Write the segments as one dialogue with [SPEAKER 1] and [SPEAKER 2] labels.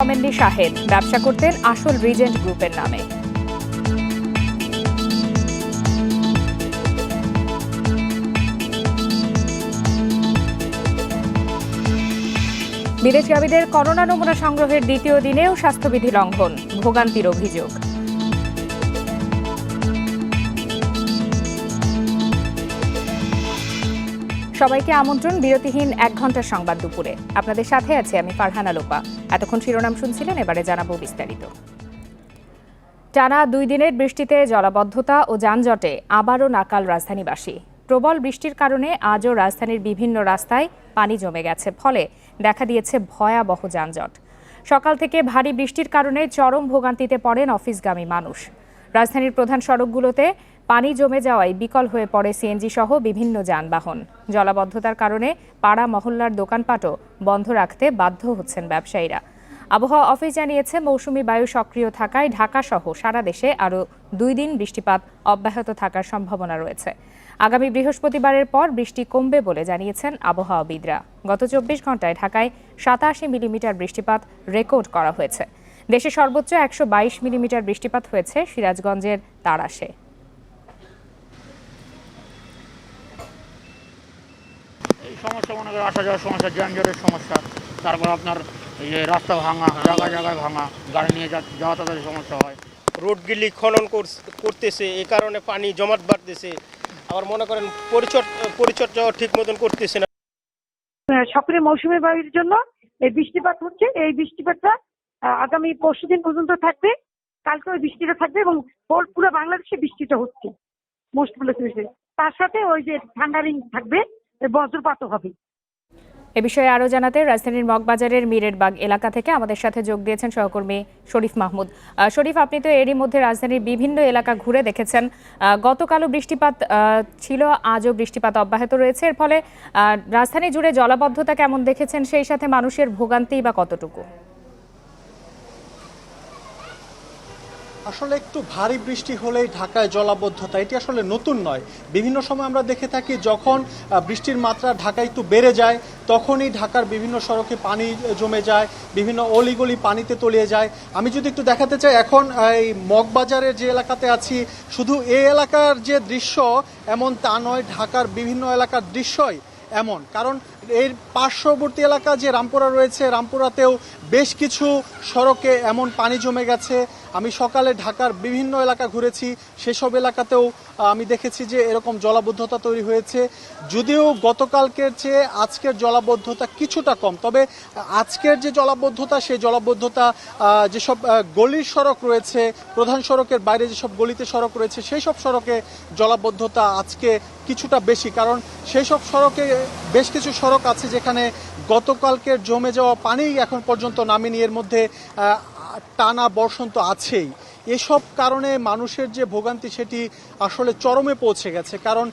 [SPEAKER 1] কমেন্ডি শাহেদ ব্যবসা করতেন আসল রিজেন্ট গ্রুপের নামে। বিদেশগামীদের করোনা নমুনা সংগ্রহের দ্বিতীয় দিনেও স্বাস্থ্যবিধি লঙ্ঘন, ভোগান্তির অভিযোগ। সবাইকে আমন্ত্রণ বিরতিহীন 1 ঘন্টার সংবাদ দুপুরে। আপনাদের সাথে আছি আমি ফারহানা লোপা। এতক্ষণ শিরোনাম শুনছিলেন, এবারে জানাবো বিস্তারিত। টানা 2 দিনের বৃষ্টিতে জলাবদ্ধতা ও যানজটে আবারও নাকাল রাজধানীবাসী। প্রবল বৃষ্টির কারণে আজও রাজধানীর বিভিন্ন রাস্তায় পানি জমে গেছে, ফলে দেখা দিয়েছে ভয়াবহ যানজট। সকাল থেকে ভারী বৃষ্টির কারণে চরম ভোগান্তিতে পড়েন অফিসগামী মানুষ। রাজধানীর প্রধান সড়কগুলোতে পানি জমে যাওয়ায় বিকল হয়ে পড়ে সিএনজি সহ বিভিন্ন যানবাহন। জলাবদ্ধতার কারণে পাড়া মহল্লার দোকানপাটও বন্ধ রাখতে বাধ্য হচ্ছেন ব্যবসায়ীরা। আবহাওয়া অফিস জানিয়েছে, মৌসুমি বায়ু সক্রিয় থাকায় ঢাকা সহ সারা দেশে আরও 2 দিন বৃষ্টিপাত অব্যাহত থাকার সম্ভাবনা রয়েছে। আগামী বৃহস্পতিবারের পর বৃষ্টি কমবে বলে জানিয়েছেন আবহাওয়াবিদরা। গত 24 ঘন্টায় ঢাকায় 87 মিলিমিটার বৃষ্টিপাত রেকর্ড করা হয়েছে। দেশে সর্বোচ্চ 122 মিলিমিটার বৃষ্টিপাত হয়েছে সিরাজগঞ্জের তাড়াশে।
[SPEAKER 2] সমস্যা মনে করেন আসা যাওয়ার সমস্যা, যানজটের সমস্যা, তারপর আপনার এই যে রাস্তা ভাঙা, জায়গায় জায়গায় ভাঙা, গাড়ি নিয়ে যাওয়া তাদের সমস্যা হয়।
[SPEAKER 3] রোডগুলি খনন করতেছে, এই কারণে পানি জমাট বাড়তেছে। আবার মনে করেন পরিচর্যাও ঠিক মতন করতেছে না।
[SPEAKER 4] সক্রিয় মৌসুমী বায়ুর জন্য এই বৃষ্টিপাত হচ্ছে। এই বৃষ্টিপাতটা আগামী পরশুদিন পর্যন্ত থাকবে। কালকে ওই বৃষ্টিটা থাকবে এবং পুরো বাংলাদেশে বৃষ্টিটা হচ্ছে মোস্ট প্লেসে। তার সাথে ওই যে ঠান্ডারিং থাকবে, বজ্রপাতও হবে।
[SPEAKER 1] এ বিষয়ে আরও জানাতে রাজধানীর মগবাজারের মিরেরবাগ এলাকা থেকে আমাদের সাথে যোগ দিয়েছেন সহকর্মী শরীফ মাহমুদ। শরীফ, আপনি তো এরই মধ্যে রাজধানীর বিভিন্ন এলাকা ঘুরে দেখেছেন। গতকালও বৃষ্টিপাত ছিল, আজও বৃষ্টিপাত অব্যাহত রয়েছে। এর ফলে রাজধানী জুড়ে জলাবদ্ধতা কেমন দেখেছেন, সেই সাথে মানুষের ভোগান্তি বা কতটুকু?
[SPEAKER 5] আসলে একটু ভারী বৃষ্টি হলেই ঢাকায় জলাবদ্ধতা, এটি আসলে নতুন নয়। বিভিন্ন সময় আমরা দেখে থাকি যখন বৃষ্টির মাত্রা ঢাকায় একটু বেড়ে যায়, তখনই ঢাকার বিভিন্ন সড়কে পানি জমে যায়, বিভিন্ন অলিগলি পানিতে তলিয়ে যায়। আমি যদি একটু দেখাতে চাই, এখন এই মগবাজারের যে এলাকাতে আছি, শুধু এই এলাকার যে দৃশ্য এমন তা নয়, ঢাকার বিভিন্ন এলাকার দৃশ্যই এমন। কারণ এর পার্শ্ববর্তী এলাকা যে রামপুরা রয়েছে, রামপুরাতেও বেশ কিছু সড়কে এমন পানি জমে গেছে। আমি সকালে ঢাকার বিভিন্ন এলাকা ঘুরেছি, সেসব এলাকাতেও আমি দেখেছি যে এরকম জলাবদ্ধতা তৈরি হয়েছে। যদিও গতকালকের চেয়ে আজকের জলাবদ্ধতা কিছুটা কম, তবে আজকের যে জলাবদ্ধতা, সেই জলাবদ্ধতা যেসব গলির সড়ক রয়েছে, প্রধান সড়কের বাইরে যেসব গলিতে সড়ক রয়েছে, সেই সব সড়কে জলাবদ্ধতা আজকে কিছুটা বেশি। কারণ সেই সব সড়কে বেশ কিছু সড়ক আছে যেখানে গতকালকের জমে যাওয়া পানি এখন পর্যন্ত নামেনি, এর মধ্যে টানা বর্ষণ তো আছেই। এসব কারণে মানুষের যে ভোগান্তি সেটি আসলে চরমে পৌঁছে গেছে। কারণ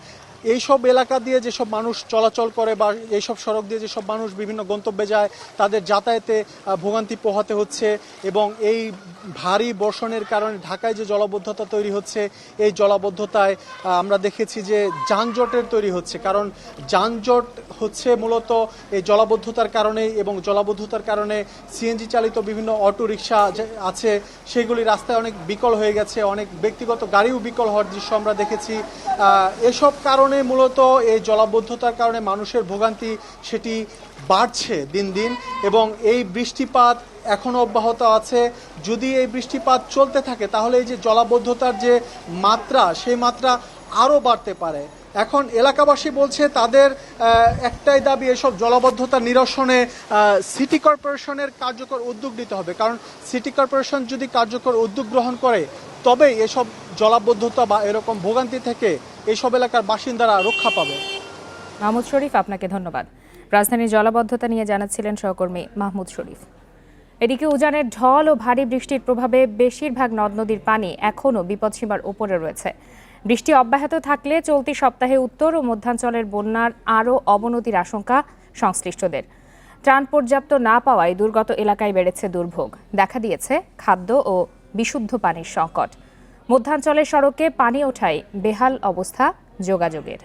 [SPEAKER 5] এইসব এলাকা দিয়ে যেসব মানুষ চলাচল করে বা এইসব সড়ক দিয়ে যেসব মানুষ বিভিন্ন গন্তব্যে যায়, তাদের যাতায়াতে ভোগান্তি পোহাতে হচ্ছে। এবং এই ভারী বর্ষণের কারণে ঢাকায় যে জলাবদ্ধতা তৈরি হচ্ছে, এই জলাবদ্ধতায় আমরা দেখেছি যে যানজটের তৈরি হচ্ছে। কারণ যানজট হচ্ছে মূলত এই জলাবদ্ধতার কারণেই, এবং জলাবদ্ধতার কারণে সিএনজি চালিত বিভিন্ন অটো রিক্সা আছে, সেগুলি রাস্তায় অনেক বিকল হয়ে গেছে, অনেক ব্যক্তিগত গাড়িও বিকল হওয়ার দৃশ্য আমরা দেখেছি। এসব কারণে মূলত এই জলাবদ্ধতার কারণে মানুষের ভোগান্তি সেটি বাড়ছে দিন দিন। এবং এই বৃষ্টিপাত এখনও অব্যাহত আছে। যদি এই বৃষ্টিপাত চলতে থাকে তাহলে এই যে জলাবদ্ধতার যে মাত্রা, সেই মাত্রা আরও বাড়তে পারে। এখন এলাকাবাসী বলছে তাদের একটাই দাবি, এসব জলাবদ্ধতা নিরসনে সিটি কর্পোরেশনের কার্যকর উদ্যোগ নিতে হবে। কারণ সিটি কর্পোরেশন যদি কার্যকর উদ্যোগ গ্রহণ করে, তবেই এসব জলাবদ্ধতা বা এরকম ভোগান্তি থেকে এইসব এলাকার বাসিন্দারা রক্ষা পাবে।
[SPEAKER 1] মাহমুদ শরীফ, আপনাকে ধন্যবাদ। রাজধানীর জলাবদ্ধতা নিয়ে জানাচ্ছিলেন সহকর্মী মাহমুদ শরীফ। এদিকে উজানের ঢল ও ভারী বৃষ্টির প্রভাবে বেশিরভাগ নদ নদীর পানি এখনও বিপদসীমার উপরে রয়েছে। বৃষ্টি অব্যাহত থাকলে চলতি সপ্তাহে উত্তর ও মধ্যাঞ্চলের বন্যার আরও অবনতির আশঙ্কা সংশ্লিষ্টদের। ত্রাণ পর্যাপ্ত না পাওয়ায় দুর্গত এলাকায় বেড়েছে দুর্ভোগ, দেখা দিয়েছে খাদ্য ও বিশুদ্ধ পানির সংকট। মধ্যাঞ্চলের সড়কে পানি ওঠায় বেহাল অবস্থা যোগাযোগের।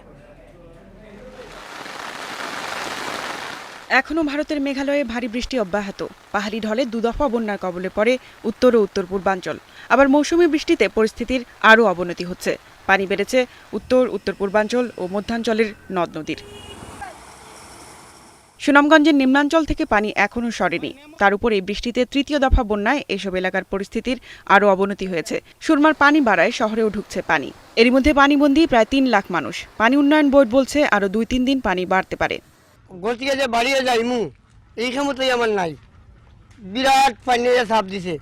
[SPEAKER 6] এখনও ভারতের মেঘালয়ে ভারী বৃষ্টি অব্যাহত। পাহাড়ি ঢলে দুদফা বন্যার কবলে পড়ে উত্তর ও উত্তর পূর্বাঞ্চল। আবার মৌসুমী বৃষ্টিতে পরিস্থিতির আরও অবনতি হচ্ছে। পানি বেড়েছে উত্তর উত্তর পূর্বাঞ্চল ও মধ্যাঞ্চলের নদ নদীর। সুনামগঞ্জের নিম্নাঞ্চল থেকে পানি এখনও সরেনি। তার উপর এই বৃষ্টিতে তৃতীয় দফা বন্যায় এসব এলাকার পরিস্থিতির আরও অবনতি হয়েছে। সুরমার পানি বাড়ায় শহরেও ঢুকছে পানি। এরই মধ্যে পানিবন্দী প্রায় ৩ লাখ মানুষ। পানি উন্নয়ন বোর্ড বলছে আরও ২-৩ দিন পানি বাড়তে পারে।
[SPEAKER 7] গতিকে যে বাড়িয়ে যাই এই ক্ষমতাই আমার নাই। বিরাট পানি চাপ দিছে,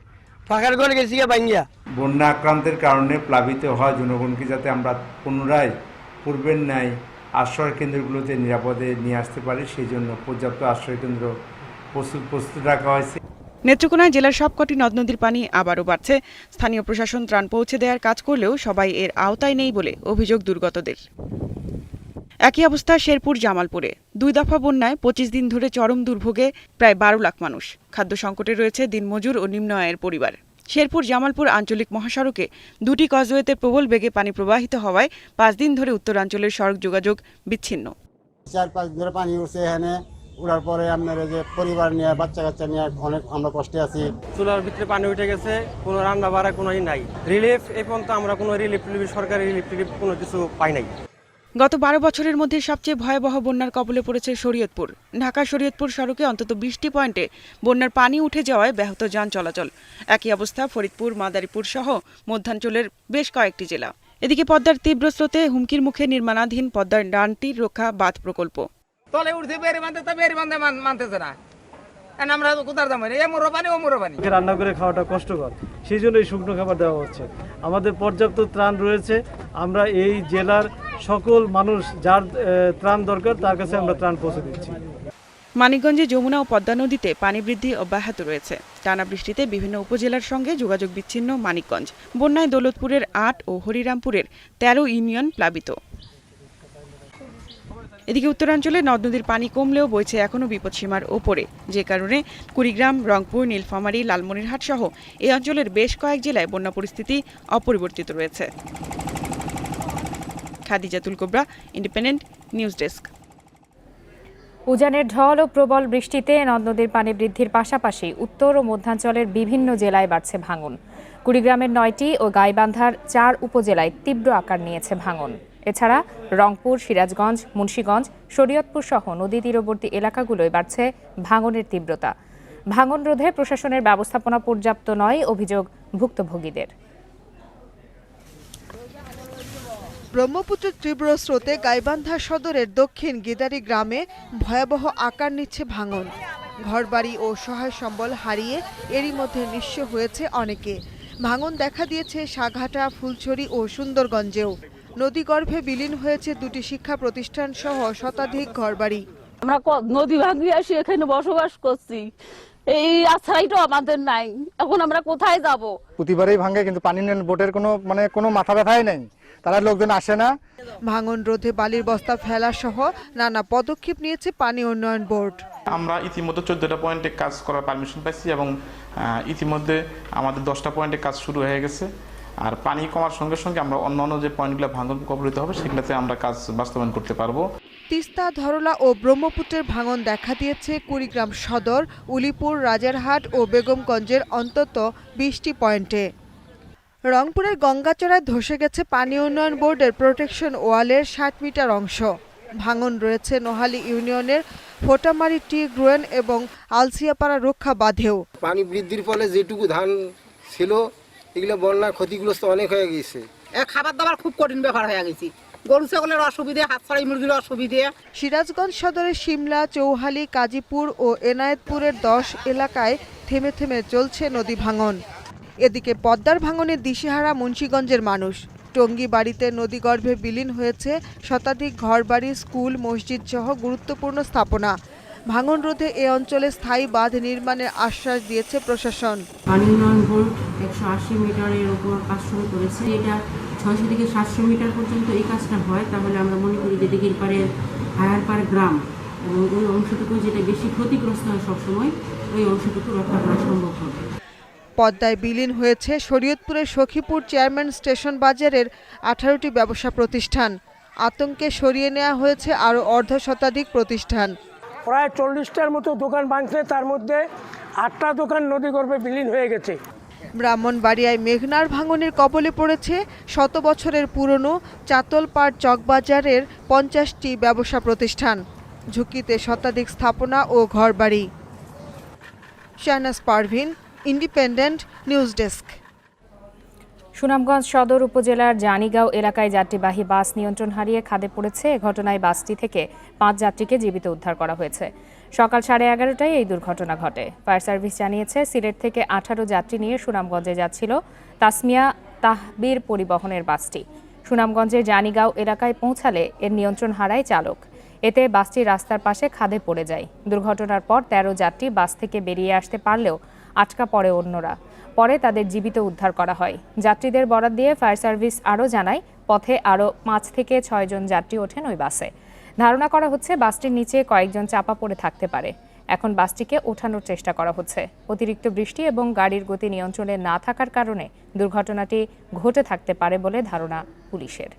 [SPEAKER 7] ফাঁকার ঘরে গেছি ভাঙ্গিয়া।
[SPEAKER 8] বন্যা আক্রান্তের কারণে প্লাবিত হওয়া জনগণকে যাতে আমরা পুনরায় পূর্বের ন্যায় আশ্রয় কেন্দ্রগুলোতে নিরাপদে নিয়ে আসতে পারি, সেই জন্য পর্যাপ্ত আশ্রয় কেন্দ্র প্রস্তুত রাখা হয়েছে।
[SPEAKER 6] নেত্রকোনায় জেলার সবকটি নদ নদীর পানি আবারও বাড়ছে। স্থানীয় প্রশাসন ত্রাণ পৌঁছে দেওয়ার কাজ করলেও সবাই এর আওতায় নেই বলে অভিযোগ দুর্গতদের। একই অবস্থা শেরপুর জামালপুরে। 2 দফা বন্যায় 25 দিন ধরে চরম দুর্ভোগে প্রায় 12 লাখ মানুষ। খাদ্য সংকটে রয়েছে দিনমজুর ও নিম্ন আয়ের পরিবার। শেরপুর জামালপুর আঞ্চলিক মহাসড়কে 2টি কজওয়েতে প্রবল বেগে পানি প্রবাহিত হওয়ায় 5 দিন ধরে উত্তরাঞ্চলের সড়ক যোগাযোগ বিচ্ছিন্ন।
[SPEAKER 9] 4-5 দিন ধরে পানি উঠছে এখানে। উড়ার পরে আপনার যে পরিবার নিয়ে বাচ্চা কাচ্চা নিয়ে অনেক আমরা কষ্টে আছি।
[SPEAKER 3] চুলার ভিতরে পানি উঠে গেছে, কোনো রান্না বাড়া কোনোই নাই। রিলিফ এই পর্যন্ত আমরা কোনো রিলিফ সরকারি রিলিফ কোনো কিছু পাই নাই।
[SPEAKER 6] গত 12 বছরের মধ্যে সবচেয়ে ভয়াবহ বন্যার কবলে পড়েছে শরীয়তপুর। ঢাকা শরীয়তপুর সড়কে অন্তত 20টি পয়েন্টে বন্যার পানি উঠে যাওয়ায় ব্যাহত যান চলাচল। একই অবস্থা ফরিদপুর, মাদারীপুর সহ মধ্যাঞ্চলের বেশ কয়েকটি জেলা। এদিকে পদ্মার তীব্র স্রোতে হুমকির মুখে নির্মাণাধীন পদ্মার ডানটির রক্ষা বাঁধ প্রকল্প।
[SPEAKER 7] তলে উঠছে বেরি বাঁধতে মানতেছে না। আমরা কোথার দাম
[SPEAKER 10] রান্না করে খাওয়াটা কষ্টকর, সেই জন্য এই শুকনো খাবার দেওয়া হচ্ছে। আমাদের পর্যাপ্ত ত্রাণ রয়েছে। আমরা এই জেলার সকল মানুষ যার ত্রাণ দরকার তার কাছে আমরা ত্রাণ পৌঁছে দিচ্ছি।
[SPEAKER 6] মানিকগঞ্জে যমুনা ও পদ্মা নদীতে পানি বৃদ্ধি অব্যাহত রয়েছে। টানা বৃষ্টিতে বিভিন্ন উপজেলার সঙ্গে যোগাযোগ বিচ্ছিন্ন মানিকগঞ্জ। বন্যায় দৌলতপুরের 8 ও হরিরামপুরের 13 ইউনিয়ন প্লাবিত। এদিকে উত্তরাঞ্চলে নদ নদীর পানি কমলেও বইছে এখনও বিপদসীমার ওপরে, যে কারণে কুড়িগ্রাম, রংপুর, নীলফামারী, লালমনিরহাট সহ এই অঞ্চলের বেশ কয়েক জেলায় বন্যা পরিস্থিতি অপরিবর্তিত রয়েছে। খাদিজাতুল কোবরা, ইন্ডিপেন্ডেন্ট নিউজ ডেস্ক।
[SPEAKER 1] উজানের ঢল ও প্রবল বৃষ্টিতে নদ নদীর পানি বৃদ্ধির পাশাপাশি উত্তর ও মধ্যাঞ্চলের বিভিন্ন জেলায় বাড়ছে ভাঙন। কুড়িগ্রামের 9টি ও গাইবান্ধার 4 উপজেলায় তীব্র আকার নিয়েছে ভাঙন। এছাড়া রংপুর, সিরাজগঞ্জ, মুন্সিগঞ্জ, শরীয়তপুর সহ নদী তীরবর্তী এলাকাগুলোয় বাড়ছে ভাঙনের তীব্রতা। ভাঙন রোধে প্রশাসনের ব্যবস্থাপনা পর্যাপ্ত নয়, অভিযোগ ভুক্তভোগীদের।
[SPEAKER 11] ব্রহ্মপুত্রের তীব্র স্রোতে গাইবান্ধা সদরের দক্ষিণ গিদারি গ্রামে ভয়াবহ আকার নিচ্ছে ভাঙন। ঘরবাড়ি ও সহায় সম্বল হারিয়ে এরই মধ্যে নিঃস্ব হয়েছে অনেকে। ভাঙন দেখা দিয়েছে সাঘাটা, ফুলছড়ি ও সুন্দরগঞ্জেও। নদীগর্ভে বিলীন হয়েছে 2টি শিক্ষা প্রতিষ্ঠান সহ শতাধিক ঘরবাড়ি।
[SPEAKER 12] আমরা নদী ভাঙিয়ে আসি এখানে বসবাস করছি, এই আশ্রয়টা আমাদের নাই। এখন আমরা কোথায় যাব?
[SPEAKER 9] প্রতিবারই ভাঙে, কিন্তু পানি উন্নয়ন বোর্ডের কোনো মাথা ব্যথাই নেই, তারা লোকজন আসে না।
[SPEAKER 11] ভাঙন রোধে বালির বস্তা ফেলা সহ নানা পদক্ষেপ নিয়েছে পানি উন্নয়ন বোর্ড।
[SPEAKER 13] আমরা ইতিমধ্যে 14টা পয়েন্টে কাজ করার পারমিশন পাইছি এবং ইতিমধ্যে আমাদের 10টা পয়েন্টে কাজ শুরু হয়ে গেছে। আর পানি কমার সঙ্গে সঙ্গে আমরা অন্যান্য যে পয়েন্টগুলো ভাঙন কবলিত হবে সেগুলোতে আমরা কাজ বাস্তবায়ন করতে পারবো।
[SPEAKER 11] তিস্তা, ধরলা ও ব্রহ্মপুত্রের ভাঙন দেখা দিয়েছে কুড়িগ্রাম সদর, উলিপুর, রাজারহাট ও বেগমগঞ্জের অন্তত 20টি পয়েন্টে। রংপুরের গঙ্গাচড়ায় ধসে গেছে পানি উন্নয়ন বোর্ডের প্রোটেকশন ওয়ালের 60 মিটার অংশ। ভাঙন রয়েছে নোহালী ইউনিয়নের ফোটামারি, টি গ্রোয়েন এবং আলসিয়াপাড়া রক্ষা বাঁধেও।
[SPEAKER 7] পানি বৃদ্ধির ফলে যেটুকু ধান ছিল এগুলো বন্যার ক্ষতিগ্রস্ত অনেক হয়ে গেছে। খাবার দাবার খুব কঠিন ব্যাপার হয়ে গেছে। গরু ছাগলের অসুবিধা, হাত ছাড়াই মুরগির অসুবিধা।
[SPEAKER 11] সিরাজগঞ্জ সদরের শিমলা, চৌহালি, কাজীপুর ও এনায়েতপুরের 10 এলাকায় থেমে থেমে চলছে নদী ভাঙন। এদিকে পদ্মার ভাঙনে দিশেহারা মুন্সিগঞ্জের মানুষ। টঙ্গীবাড়িতে নদীগর্ভে বিলীন হয়েছে শতাধিক ঘরবাড়ি, স্কুল, মসজিদ সহ গুরুত্বপূর্ণ স্থাপনা। ভাঙন রোধে এ অঞ্চলে স্থায়ী বাঁধ নির্মাণের আশ্বাস দিয়েছে প্রশাসন।
[SPEAKER 12] পানি উন্নয়ন বোর্ড 180 মিটারের উপর কাজ শুরু করেছে। এটা 600 থেকে 700 মিটার পর্যন্ত এই কাজটা হয়, তাহলে আমরা মনে করি যে দিঘির পাড়ে হায়ার পাড় গ্রাম এবং ওই অংশটুকু যেটা বেশি ক্ষতিগ্রস্ত হয় সবসময়, ওই অংশটুকু রক্ষা করা সম্ভব হবে।
[SPEAKER 11] পদ্মায় বিলীন হয়েছে শরীয়তপুরের সখীপুর চেয়ারম্যান স্টেশন বাজারের 18টি ব্যবসা প্রতিষ্ঠান। আতঙ্কে সরিয়ে নেওয়া হয়েছে আরও অর্ধশতাধিক প্রতিষ্ঠান।
[SPEAKER 14] প্রায় 40টার মতো দোকান ভাঙছে, তার মধ্যে 8টা দোকান নদীগর্ভে বিলীন হয়ে গেছে।
[SPEAKER 11] ব্রাহ্মণবাড়িয়ায় মেঘনার ভাঙনের কবলে পড়েছে শত বছরের পুরনো চাতলপাড় চকবাজারের 50টি ব্যবসা প্রতিষ্ঠান, ঝুঁকিতে শতাধিক স্থাপনা ও ঘরবাড়ি। Shahnaz Parvin, Independent News desk.
[SPEAKER 1] Sunamganj Sadar উপজেলার জানিগাঁও এলাকায় যাত্রীবাহী বাস নিয়ন্ত্রণ হারিয়ে খাদে পড়েছে। এ ঘটনায় বাসটি থেকে 5 যাত্রীকে জীবিত উদ্ধার করা হয়েছে। সকাল 11:30টায় এই দুর্ঘটনা ঘটে। ফায়ার সার্ভিস জানিয়েছে, সিলেট থেকে 18 যাত্রী নিয়ে সুনামগঞ্জে যাচ্ছিল তাসমিয়া তাহবির পরিবহনের বাসটি। সুনামগঞ্জের জানিগাঁও এলাকায় পৌঁছালে এর নিয়ন্ত্রণ হারায় চালক। এতে বাসটি রাস্তার পাশে খাদে পড়ে যায়। দুর্ঘটনার পর 13 যাত্রী বাস থেকে বেরিয়ে আসতে পারলেও আটকা পড়ে অন্যরা। পরে তাদের জীবিত উদ্ধার করা হয়। যাত্রীদের বরাত দিয়ে ফায়ার সার্ভিস আরও জানায়, পথে আরও 5 থেকে 6 জন যাত্রী ওঠেন ওই বাসে। ধারণা করা হচ্ছে বাসটির নিচে কয়েকজন চাপা পড়ে থাকতে পারে। এখন বাসটিকে ওঠানোর চেষ্টা করা হচ্ছে। অতিরিক্ত বৃষ্টি এবং গাড়ির গতি নিয়ন্ত্রণে না থাকার কারণে দুর্ঘটনাটি ঘটে থাকতে পারে বলে ধারণা পুলিশের।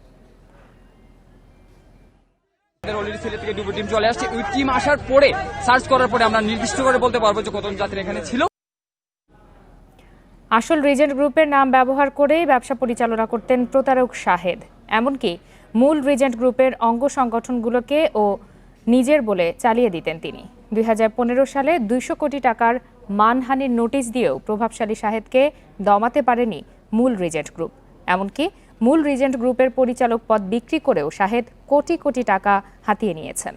[SPEAKER 15] সিলেট থেকে দুটো টিম চলে আসছে। ওই টিম আসার পরে সার্চ করার পরে আমরা নির্দিষ্ট করে বলতে পারবো যে কতজন যাত্রী এখানে ছিল।
[SPEAKER 1] আসল রিজেন্ট গ্রুপের নাম ব্যবহার করেই ব্যবসা পরিচালনা করতেন প্রতারক শাহেদ। এমনকি মূল রিজেন্ট গ্রুপের অঙ্গ সংগঠনগুলোকে ও নিজের বলে চালিয়ে দিতেন তিনি। 2015 সালে 200 কোটি টাকার মানহানির নোটিশ দিয়েও প্রভাবশালী শাহেদকে দমাতে পারেনি মূল রিজেন্ট গ্রুপ। এমনকি মূল রিজেন্ট গ্রুপের পরিচালক পদ বিক্রি করেও শাহেদ কোটি কোটি টাকা হাতিয়ে নিয়েছেন।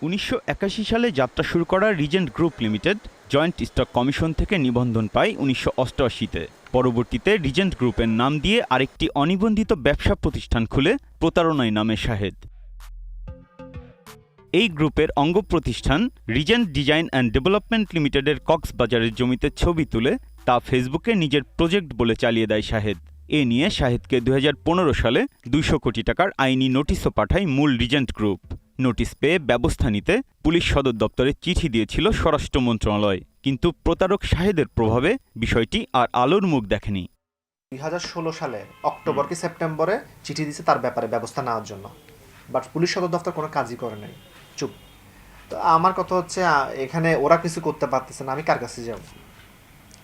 [SPEAKER 16] 1981 সালে যাত্রা শুরু করা Regent group limited joint stock commission থেকে নিবন্ধন পায় 1988-তে। পরবর্তীতে রিজেন্ট গ্রুপের নাম দিয়ে আরেকটি অনিবন্ধিত ব্যবসা প্রতিষ্ঠান খুলে প্রতারণায় নামে শাহেদ। এই গ্রুপের অঙ্গ প্রতিষ্ঠান রিজেন্ট ডিজাইন অ্যান্ড ডেভেলপমেন্ট লিমিটেডের কক্সবাজারের জমিতে ছবি তুলে তা ফেসবুকে নিজের প্রজেক্ট বলে চালিয়ে দেয় শাহেদ। এ নিয়ে শাহেদকে 2015 সালে 200 কোটি টাকার আইনি নোটিশও পাঠায় মূল রিজেন্ট গ্রুপ। নোটিশ পেয়ে ব্যবস্থা নিতে পুলিশ সদর দপ্তরে চিঠি দিয়েছিল স্বরাষ্ট্র মন্ত্রণালয়, কিন্তু প্রতারক শাহেদের প্রভাবে বিষয়টি আর আলোর মুখ দেখেনি।
[SPEAKER 17] 2016 সালে অক্টোবর কি সেপ্টেম্বরে চিঠি দিয়েছে তার ব্যাপারে ব্যবস্থা নেওয়ার জন্য, বাট পুলিশ সদর দপ্তর কোনো কাজই করে নাই, চুপ। তো আমার কথা হচ্ছে এখানে ওরা কিছু করতে পারতেছে না, আমি কার কাছে যাব?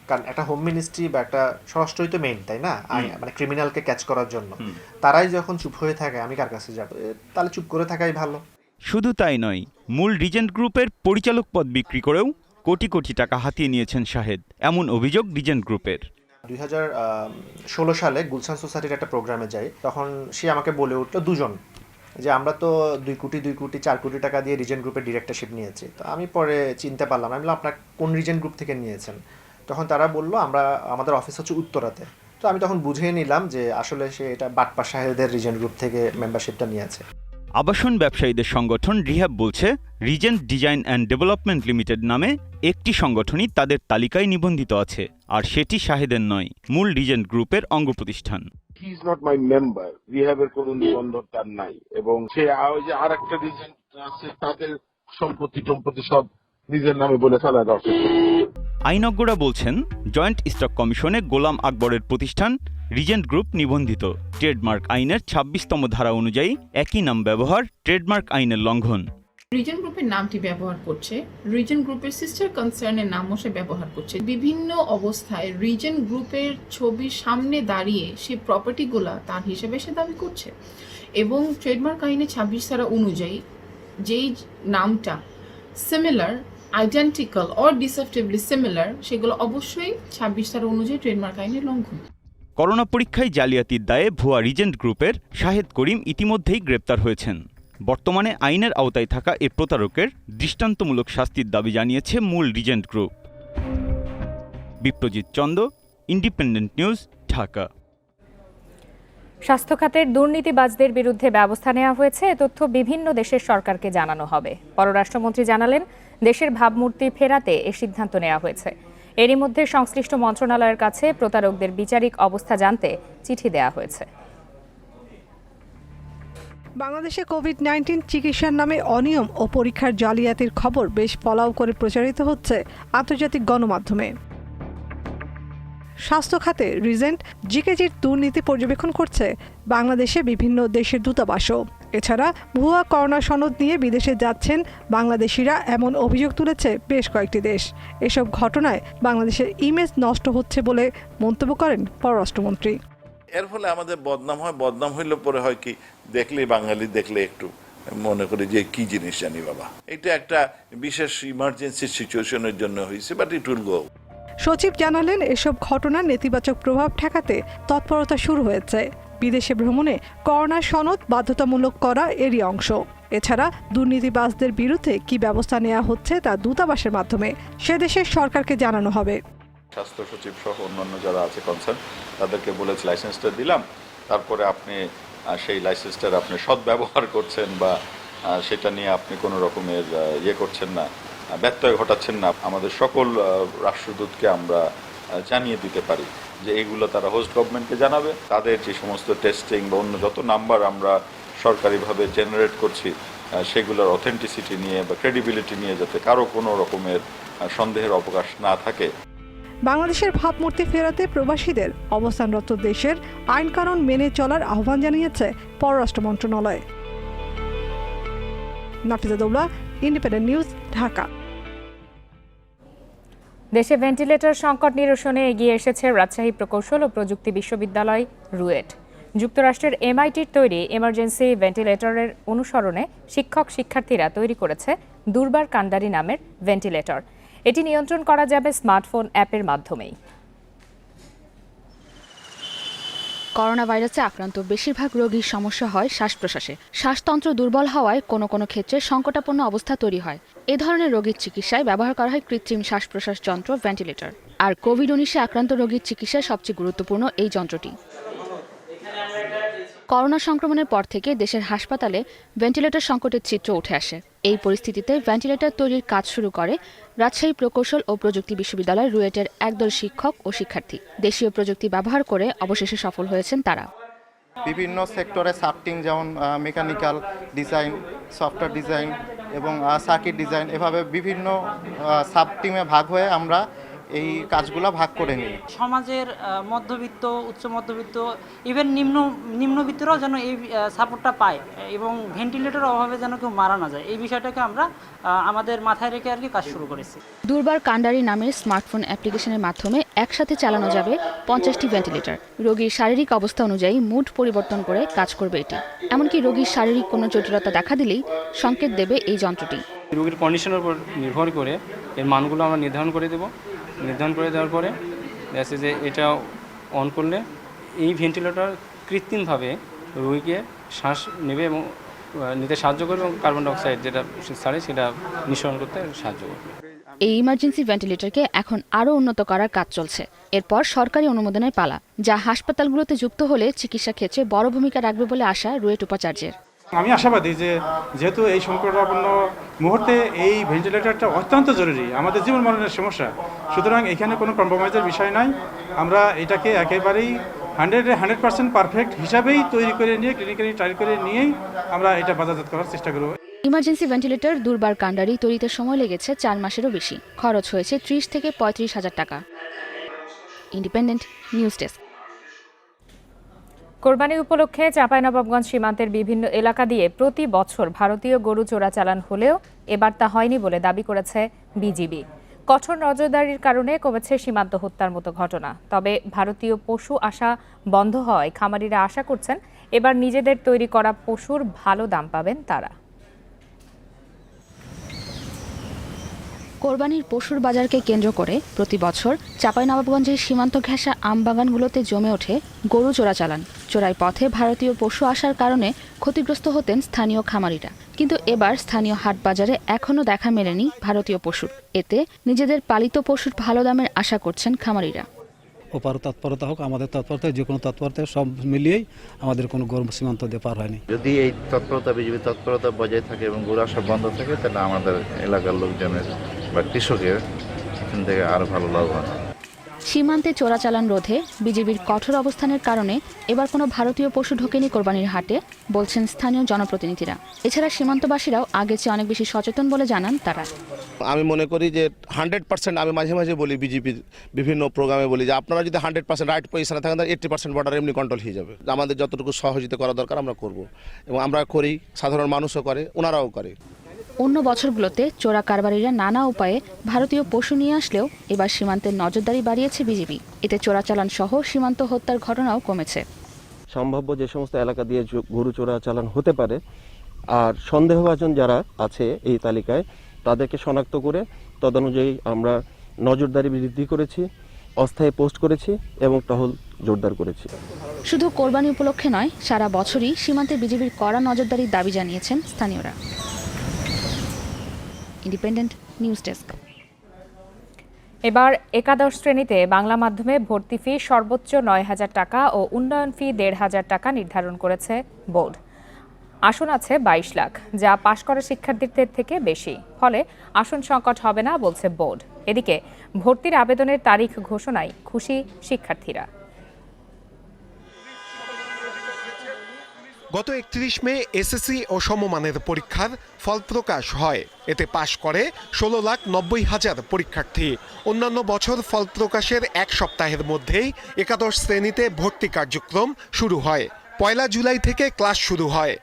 [SPEAKER 17] কারণ একটা হোম মিনিস্ট্রি বা একটা স্বরাষ্ট্রই তো মেইন, তাই না? মানে ক্রিমিনালকে ক্যাচ করার জন্য তারাই যখন চুপ হয়ে থাকে, আমি কার কাছে যাব? তাহলে চুপ করে থাকাই ভালো।
[SPEAKER 16] শুধু তাই নয়, মূল রিজেন্ট গ্রুপের পরিচালক পদ বিক্রি করেও কোটি কোটি টাকা হাতিয়ে নিয়েছেন শাহেদ, এমন অভিযোগ রিজেন্ট গ্রুপের।
[SPEAKER 17] 2016 সালে গুলশান সোসাইটির একটা প্রোগ্রামে যাই, তখন সে আমাকে বলে উঠলো দুজন যে আমরা তো 2 কোটি 4 কোটি টাকা দিয়ে রিজেন্ট গ্রুপের ডিরেক্টরশিপ নিয়েছি। তো আমি পরে চিনতে পারলাম, আমি বললাম আপনার কোন রিজেন্ট গ্রুপ থেকে নিয়েছেন? তখন তারা বললো আমাদের অফিস হচ্ছে উত্তরাতে। তো আমি তখন বুঝিয়ে নিলাম যে আসলে সে এটা বাটপা শাহেদের রিজেন্ট গ্রুপ থেকে মেম্বারশিপটা নিয়েছে।
[SPEAKER 16] আবাসন ব্যবসায়ীদের সংগঠন রিহ্যাব বলছে, Regent design and development limited নামে একটি সংগঠনই তাদের তালিকায় নিবন্ধিত আছে, আর সেটি শাহেদের নয়, মূল রিজেন্ট গ্রুপের অঙ্গ প্রতিষ্ঠান।
[SPEAKER 18] He is not my member, রিহ্যাবের কোনো নিবন্ধন তার নাই, এবং সে যে আর একটা রিজেন্ট আছে তাদের সম্পত্তি সব নিজের নামে বলে ফেলা দরকার।
[SPEAKER 16] আইনজ্ঞরা বলছেন, জয়েন্ট স্টক কমিশনে গোলাম আকবরের প্রতিষ্ঠান রিজেন্ট গ্রুপ নিবন্ধিত। ট্রেডমার্ক আইনের 26তম ধারা অনুযায়ী একই নাম ব্যবহার ট্রেডমার্ক আইনের লঙ্ঘন।
[SPEAKER 19] রিজেন্ট গ্রুপের নামটি ব্যবহার করছে, রিজেন্ট গ্রুপের সিস্টার কনসার্নের নামও সে ব্যবহার করছে। বিভিন্ন অবস্থায় রিজেন্ট গ্রুপের ছবির সামনে দাঁড়িয়ে সে প্রপার্টিগুলা তার হিসেবে সে দাবি করছে, এবং ট্রেডমার্ক আইনে 26 ধারা অনুযায়ী যেই নামটা সিমিলার, আইডেন্টিক্যাল অর ডিসেপ্টিভলি সিমিলার, সেগুলো অবশ্যই 26 ধারা অনুযায়ী ট্রেডমার্ক আইনের লঙ্ঘন।
[SPEAKER 16] করোনা পরীক্ষায় জালিয়াতির দায়ে ভুয়া রিজেন্ট গ্রুপের শাহেদ করিম ইতিমধ্যেই গ্রেপ্তার হয়েছেন। বর্তমানে আইনের আওতায় থাকা এ প্রতারকের দৃষ্টান্তমূলক শাস্তির দাবি জানিয়েছে মূল Regent group. Biprajit Chanda, Independent News, Dhaka.
[SPEAKER 1] স্বাস্থ্য খাতের দুর্নীতিবাজদের বিরুদ্ধে ব্যবস্থা নেওয়া হয়েছে, এ তথ্য বিভিন্ন দেশের সরকারকে জানানো হবে। পররাষ্ট্রমন্ত্রী জানালেন, দেশের ভাবমূর্তি ফেরাতে এ সিদ্ধান্ত নেওয়া হয়েছে। এরই মধ্যে সংশ্লিষ্ট মন্ত্রণালয়ের কাছে প্রতারকদের বিচারিক অবস্থা জানতে চিঠি দেওয়া হয়েছে।
[SPEAKER 20] বাংলাদেশে কোভিড-19 চিকিৎসার নামে অনিয়ম ও পরীক্ষার জালিয়াতির খবর বেশ ফলাও করে প্রচারিত হচ্ছে আন্তর্জাতিক গণমাধ্যমে। স্বাস্থ্য খাতে রিজেন্ট জিকেজির দুর্নীতি পর্যবেক্ষণ করছে বাংলাদেশে বিভিন্ন দেশের দূতাবাসও। এছাড়া ভুয়া করোনা সনদ নিয়ে বিদেশে যাচ্ছেন বাংলাদেশিরা এমন অভিযোগ তুলেছে বেশ কয়েকটি দেশ। এসব ঘটনায় বাংলাদেশের ইমেজ নষ্ট হচ্ছে বলে মন্তব্য করেন পররাষ্ট্রমন্ত্রী।
[SPEAKER 18] এর ফলে আমাদের বদনাম হয়, বদনাম হইলে পরে হয় কি, দেখলে বাঙালি দেখলে একটু মনে করি যে কি জিনিস জানি বাবা, এটা একটা বিশেষ ইমার্জেন্সি সিচুয়েশনের জন্য হয়েছে, বাট ইট উইল গো।
[SPEAKER 20] সচিব জানালেন এসব ঘটনার নেতিবাচক প্রভাব ঠেকাতে তৎপরতা শুরু হয়েছে। বিদেশে ভ্রমণে করোনা সনদ বাধ্যতামূলক করা এরই অংশ। এছাড়া দুর্নীতিবাজদের বিরুদ্ধে কি ব্যবস্থা নেওয়া হচ্ছে তা দূতাবাসের মাধ্যমে সে দেশের সরকারকে জানানো হবে।
[SPEAKER 21] স্বাস্থ্য সচিব সহ অন্যান্য যারা আছে কনসার্ন তাদেরকে বলেছি লাইসেন্সটা দিলাম, তারপরে আপনি সেই লাইসেন্সটার আপনি সদ্ব্যবহার করছেন বা সেটা নিয়ে আপনি কোনো রকমের করছেন না, ব্যত্যয় ঘটাচ্ছেন না, আমাদের সকল রাষ্ট্রদূতকে আমরা জানিয়ে দিতে পারি যে এগুলো তারা হোস্ট গভর্নমেন্টকে জানাবে। তাদের যে সমস্ত টেস্টিং বা অন্য যত নাম্বার আমরা সরকারিভাবে জেনারেট করছি সেগুলোর অথেন্টিসিটি নিয়ে বা ক্রেডিবিলিটি নিয়ে যাতে কারো কোনো রকমের সন্দেহের অবকাশ না থাকে।
[SPEAKER 20] বাংলাদেশের ভাবমূর্তি ফেরাতে প্রবাসীদের অবস্থানরত দেশের আইনকানুন মেনে চলার আহ্বান জানিয়েছে পররাষ্ট্র মন্ত্রণালয়। Nafiza Daula, independent News, Dhaka.
[SPEAKER 1] দেশে ভেন্টিলেটর সংকট নিরসনে এগিয়ে এসেছে রাজশাহী প্রকৌশল ও প্রযুক্তি বিশ্ববিদ্যালয় রুয়েট। যুক্তরাষ্ট্রের MITর তৈরি এমার্জেন্সি ভেন্টিলেটরের অনুসরণে শিক্ষার্থীরা তৈরি করেছে দুর্বার কান্ডারি নামের ভেন্টিলেটর। এটি নিয়ন্ত্রণ করা যাবে স্মার্টফোন অ্যাপের মাধ্যমেই।
[SPEAKER 22] করোনা ভাইরাসে আক্রান্ত বেশিরভাগ রোগীর সমস্যা হয় শ্বাস প্রশ্বাসে। শ্বাসতন্ত্র দুর্বল হওয়ায় কোনো কোনো ক্ষেত্রে সংকটাপন্ন অবস্থা তৈরি হয়। এ ধরনের রোগীর চিকিৎসায় ব্যবহার করা হয় কৃত্রিম শ্বাস প্রশ্বাস যন্ত্র ভেন্টিলেটর। আর কোভিড-19 আক্রান্ত রোগীর চিকিৎসায় সবচেয়ে গুরুত্বপূর্ণ এই যন্ত্রটি। করোনা সংক্রমণের পর থেকে দেশের হাসপাতালে ভেন্টিলেটর সংকটের চিত্র উঠে আসে। এই পরিস্থিতিতে ভেন্টিলেটর তৈরির কাজ শুরু করে রাজশাহী প্রকৌশল ও প্রযুক্তি বিশ্ববিদ্যালয় রুয়েটের একদল শিক্ষক ও শিক্ষার্থী। দেশীয় প্রযুক্তি ব্যবহার করে অবশেষে সফল হয়েছেন তারা।
[SPEAKER 23] বিভিন্ন সেক্টরে সাবটিং যেমন মেকানিক্যাল ডিজাইন, সফটওয়্যার ডিজাইন এবং সার্কিট ডিজাইন, এভাবে বিভিন্ন সাব টিমে ভাগ হয়ে আমরা এই কাজগুলো ভাগ করে নিই।
[SPEAKER 24] সমাজের মধ্যবিত্ত, উচ্চ মধ্যবিত্ত, ইভেন নিম্নবিত্তরাও যেন এই সাপোর্টটা পায় এবং ভেন্টিলেটরের অভাবে যেন কেউ মারা না যায়, এই বিষয়টাকে আমরা আমাদের মাথায় রেখে আর কি কাজ শুরু করেছি।
[SPEAKER 22] দুর্বার কান্ডারি নামের স্মার্টফোন অ্যাপ্লিকেশনের মাধ্যমে একসাথে চালানো যাবে 50টি ভেন্টিলেটর। রোগীর শারীরিক অবস্থা অনুযায়ী মুড পরিবর্তন করে কাজ করবে এটি। এমনকি রোগীর শারীরিক কোনো জটিলতা দেখা দিলেই সংকেত দেবে এই যন্ত্রটি।
[SPEAKER 25] রোগীর কন্ডিশনের উপর নির্ভর করে এর মানগুলো আমরা নির্ধারণ করে দেব। নির্ধারণ করে দেওয়ার পরে দেখছে যে এটা অন করলে এই ভেন্টিলেটর কৃত্রিমভাবে রোগীকে শ্বাস নেবে এবং নিতে সাহায্য করবে এবং কার্বন ডাইঅক্সাইড যেটা ছাড়ে সেটা নিঃসরণ করতে সাহায্য করবে।
[SPEAKER 22] এই ইমার্জেন্সি ভেন্টিলেটরকে এখন আরও উন্নত করার কাজ চলছে। এরপর সরকারি অনুমোদনের পালা, যা হাসপাতালগুলোতে যুক্ত হলে চিকিৎসা ক্ষেত্রে বড় ভূমিকা রাখবে বলে আশা রুয়েট উপাচার্যের।
[SPEAKER 26] আমি আশাবাদী যে যেহেতু এই সংকটাপন্ন মুহূর্তে এই ভেন্টিলেটরটা অত্যন্ত জরুরি, আমাদের জীবন মরণের সমস্যা, সুতরাং এখানে কোনো কম্প্রোমাইজের বিষয় নাই। আমরা এটাকে একেবারেই 100% পারফেক্ট হিসাবেই তৈরি করে নিয়ে ক্লিনিক্যালি ট্রাই করে নিয়েই আমরা এটা বাজারজাত করার চেষ্টা করব।
[SPEAKER 22] ইমার্জেন্সি ভেন্টিলেটর দুর্বার কান্ডারি তৈরিতে সময় লেগেছে 4 মাসেরও বেশি। খরচ হয়েছে 30 থেকে 35 হাজার টাকা। Independent News desk.
[SPEAKER 1] কোরবানি উপলক্ষে চাঁপাইনবাবগঞ্জ সীমান্তের বিভিন্ন এলাকা দিয়ে প্রতি বছর ভারতীয় গরু চোরাচালান হলেও এবার তা হয়নি বলে দাবি করেছে বিজিবি। কঠোর নজরদারির কারণে কমেছে সীমান্ত হত্যার মতো ঘটনা। তবে ভারতীয় পশু আসা বন্ধ হওয়ায় খামারিরা আশা করছেন এবার নিজেদের তৈরি করা পশুর ভালো দাম পাবেন তারা।
[SPEAKER 22] কোরবানির পশুর বাজারকে কেন্দ্র করে প্রতি বছর চাঁপাইনবাবগঞ্জের সীমান্ত ঘেঁষা আমবাগানগুলোতে জমে ওঠে গরু চোরাচালান। চোরাই পথে ভারতীয় পশু আসার কারণে ক্ষতিগ্রস্ত হতেন স্থানীয় খামারিরা। কিন্তু এবার স্থানীয় হাট বাজারে এখনও দেখা মেলেনি ভারতীয় পশুর। এতে নিজেদের পালিত পশুর ভালো দামের আশা করছেন খামারিরা।
[SPEAKER 27] ওপার তৎপরতা হোক, আমাদের তৎপরতা, যে কোনো তৎপরতা সব মিলিয়েই আমাদের কোনো গরু সীমান্ত দিয়ে পার হয়নি।
[SPEAKER 28] যদি এই তৎপরতা, বিজেপি তৎপরতা বজায় থাকে এবং গরু আসা বন্ধ থাকে, তাহলে আমাদের এলাকার লোকজনের বা কৃষকের এখান থেকে আরো ভালো লাভ হয়।
[SPEAKER 22] সীমান্তে চোরাচালান রোধে বিজিবির কঠোর অবস্থানের কারণে এবার কোনো ভারতীয় পশু ঢোকেনি কোরবানির হাটে, বলছেন স্থানীয় জনপ্রতিনিধিরা। এছাড়া সীমান্তবাসীরাও আগের চেয়ে অনেক বেশি সচেতন বলে জানান তারা।
[SPEAKER 2] আমি মনে করি যে 100%, আমি মাঝে মাঝে বলি বিজেপির বিভিন্ন প্রোগ্রামে বলি যে আপনারা যদি 100% রাইট পজিশনে থাকেন তাহলে 80% বর্ডার এমনি কন্ট্রোল হয়ে যাবে। আমাদের যতটুকু সহযোগিতা করা দরকার আমরা করব, এবং আমরা করি, সাধারণ মানুষও করে, ওনারাও করে।
[SPEAKER 22] অন্য বছরগুলোতে চোরা কারবারিরা নানা উপায়ে ভারতীয় পশু নিয়ে আসলেও এবার সীমান্তের নজরদারি বাড়িয়েছে বিজিবি। এতে চোরাচালান সহ সীমান্ত হত্যার ঘটনাও কমেছে।
[SPEAKER 3] সম্ভাব্য যে সমস্ত এলাকা দিয়ে গরু চোরাচালান হতে পারে আর সন্দেহভাজন যারা আছে এই তালিকায় তাদেরকে শনাক্ত করে তদনুযায়ী আমরা নজরদারি বৃদ্ধি করেছি, অস্থায়ী পোস্ট করেছি এবং টহল জোরদার করেছি।
[SPEAKER 22] শুধু কোরবানি উপলক্ষে নয়, সারা বছরই সীমান্তে বিজিবির কড়া নজরদারির দাবি জানিয়েছেন স্থানীয়রা। Independent News desk.
[SPEAKER 1] এবার একাদশ শ্রেণীতে বাংলা মাধ্যমে ভর্তি ফি সর্বোচ্চ ৯,০০০ টাকা ও উন্নয়ন ফি ১,৫০০ টাকা নির্ধারণ করেছে বোর্ড। আসন আছে ২২ লাখ, যা পাশ করা শিক্ষার্থীদের থেকে বেশি, ফলে আসন সংকট হবে না বলছে বোর্ড। এদিকে ভর্তির আবেদনের তারিখ ঘোষণায় খুশি শিক্ষার্থীরা।
[SPEAKER 4] গত ৩১ মে এসএসসি ও সমমানের পরীক্ষার ফল প্রকাশ হয়। এতে পাশ করে ১৬,৯০,০০০ পরীক্ষার্থী। অন্যান্য বছর ফল প্রকাশের এক সপ্তাহের মধ্যেই একাদশ শ্রেণীতে ভর্তি কার্যক্রম শুরু হয়। ১ জুলাই থেকে ক্লাস শুরু হয়,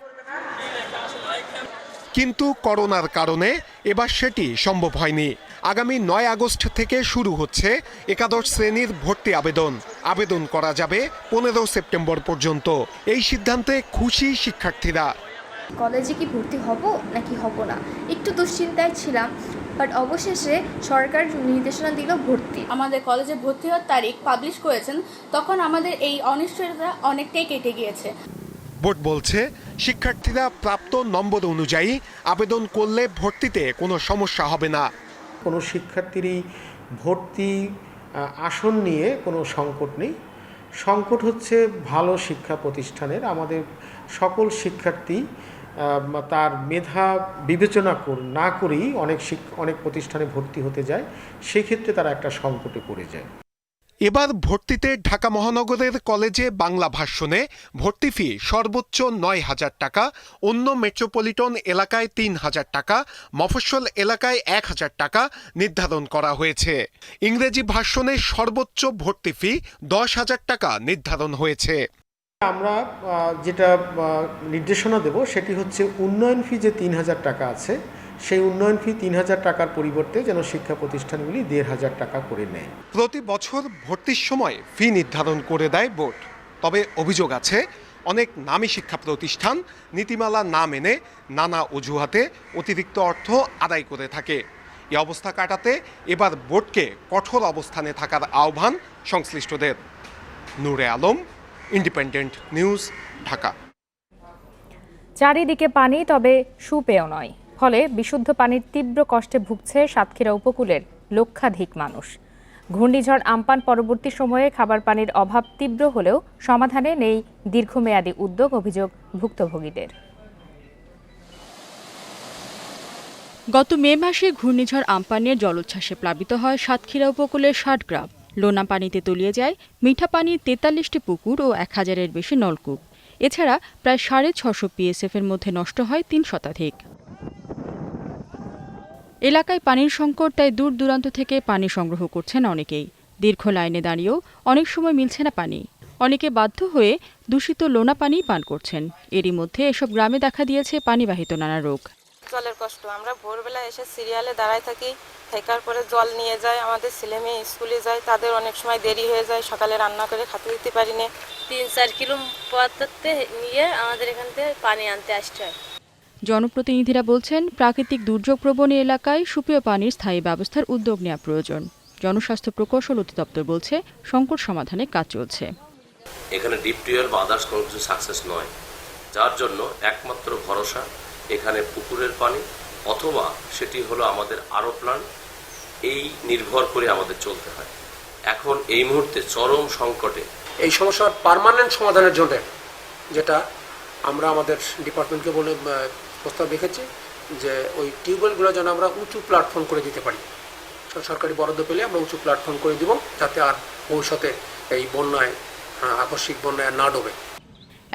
[SPEAKER 4] কিন্তু করোনার কারণে এবার সেটি সম্ভব হয়নি। আগামী ৯ আগস্ট থেকে শুরু হচ্ছে একাদশ শ্রেণীর ভর্তি আবেদন। আবেদন করা যাবে ১৫ সেপ্টেম্বর পর্যন্ত। এই সিদ্ধান্তে খুশি শিক্ষার্থীরা।
[SPEAKER 5] কলেজে কি ভর্তি হব নাকি হব না একটু দুশ্চিন্তায় ছিলাম, বাট অবশেষে সরকার নির্দেশনা দিল ভর্তি।
[SPEAKER 6] আমাদের কলেজে ভর্তি হওয়ার তারিখ পাবলিশ করেছেন, তখন আমাদের এই অনিশ্চয়তা অনেকটাই কেটে গিয়েছে।
[SPEAKER 4] বোর্ড বলছে শিক্ষার্থীরা প্রাপ্ত নম্বর অনুযায়ী আবেদন করলে ভর্তিতে কোনো সমস্যা হবে না।
[SPEAKER 8] কোনো শিক্ষার্থীরই ভর্তি আসন নিয়ে কোনো সংকট নেই। সংকট হচ্ছে ভালো শিক্ষা প্রতিষ্ঠানের। আমাদের সকল শিক্ষার্থী তার মেধা বিবেচনা না করেই অনেক প্রতিষ্ঠানে ভর্তি হতে যায়, সেক্ষেত্রে তারা একটা সংকটে পড়ে যায়।
[SPEAKER 4] এবার ভর্তিতে ঢাকা মহানগরের কলেজে বাংলা ভার্সনে ভর্তি ফি সর্বোচ্চ ৯,০০০ টাকা, অন্য মেট্রোপলিটন এলাকায় ৩,০০০ টাকা, মফস্বল এলাকায় ১,০০০ টাকা নির্ধারণ করা হয়েছে। ইংরেজি ভার্সনে সর্বোচ্চ ভর্তি ফি ১০,০০০ টাকা নির্ধারণ হয়েছে।
[SPEAKER 8] আমরা যেটা নির্দেশনা দেব সেটি হচ্ছে উন্নয়ন ফি যে ৩,০০০ টাকা আছে, সেই উন্নয়ন ফি ৩,০০০ টাকার পরিবর্তে যেন শিক্ষা প্রতিষ্ঠানগুলি ১,৫০০ টাকা করে নেয়।
[SPEAKER 4] প্রতি বছর ভর্তির সময় ফি নির্ধারণ করে দেয় বোর্ড। তবে অভিযোগ আছে অনেক নামী শিক্ষা প্রতিষ্ঠান নীতিমালা না মেনে নানা অজুহাতে অতিরিক্ত অর্থ আদায় করে থাকে। এই অবস্থা কাটাতে এবার বোর্ডকে কঠোর অবস্থানে থাকার আহ্বান সংশ্লিষ্টদের। নূরে আলম, ইন্ডিপেন্ডেন্ট নিউজ, ঢাকা।
[SPEAKER 1] চারিদিকে পানি, তবে সুপেয় নয়, ফলে বিশুদ্ধ পানির তীব্র কষ্টে ভুগছে সাতক্ষীরা উপকূলের লক্ষাধিক মানুষ। ঘূর্ণিঝড় আম্পান পরবর্তী সময়ে খাবার পানির অভাব তীব্র হলেও সমাধানে নেই দীর্ঘমেয়াদী উদ্যোগ, অভিযোগ ভুক্তভোগীদের।
[SPEAKER 22] গত মে মাসে ঘূর্ণিঝড় আম্পানের জলোচ্ছ্বাসে প্লাবিত হয় সাতক্ষীরা উপকূলের ৬০ গ্রাম। লোনা পানিতে তলিয়ে যায় মিঠা পানির ৪৩টি পুকুর ও ১,০০০-এর বেশি নলকূপ। এছাড়া প্রায় ৬৫০ পিএসএফের মধ্যে নষ্ট হয় ৩ শতাধিক। এলাকায় পানির সংকট, তাই দূর দূরান্ত থেকে পানি সংগ্রহ করছেন অনেকেই। দীর্ঘ লাইনে দাঁড়িয়েও অনেক সময় মিলছে না পানি। অনেকে বাধ্য হয়ে দূষিত লোনা পানি পান করছেন। এরই মধ্যে এসব গ্রামে দেখা দিয়েছে পানিবাহিত নানা রোগ।
[SPEAKER 9] জলের কষ্ট, আমরা ভোরবেলা এসে সিরিয়ালে দাঁড়ায় থাকি, থাকার পরে জল নিয়ে যায়, আমাদের ছেলে মেয়ে স্কুলে যায়, তাদের অনেক সময় দেরি হয়ে যায়, সকালে রান্না করে খেতে দিতে পারি না।
[SPEAKER 6] ৩-৪ কিলো পথ নিয়ে আমাদের এখান থেকে পানি আনতে আসতে হয়।
[SPEAKER 22] জনপ্রতিনিধিরা বলছেন, প্রাকৃতিক দুর্যোগ প্রবণ এলাকায় সুপেয় পানির স্থায়ী ব্যবস্থার উদ্যোগ নেওয়া প্রয়োজন। জনস্বাস্থ্য প্রকৌশল অধিদপ্তর বলছে সংকট সমাধানে কাজ চলছে।
[SPEAKER 10] এখানে ডিপ টিউবওয়েল বা আদার্স কোনো কিছু সাকসেস নয়, যার জন্য একমাত্র ভরসা এখানে পুকুরের পানি, অথবা সেটি হলো আমাদের আরও প্ল্যান্ট। এই নির্ভর করে আমাদের চলতে হয়। এখন এই মুহূর্তে চরম সংকটে
[SPEAKER 29] এই সমস্যার পার্মানেন্ট সমাধানের জন্য যেটা আমরা আমাদের ডিপার্টমেন্টকে বলে প্রস্তাব রেখেছি যে ওই টিউবওয়েলগুলো যেন আমরা উঁচু প্ল্যাটফর্ম করে দিতে পারি, সরকারি বরাদ্দ পেলে আমরা উঁচু প্ল্যাটফর্ম করে দিব, যাতে আর ভবিষ্যতে এই বন্যায় আকস্মিক বন্যায় না ডোবে।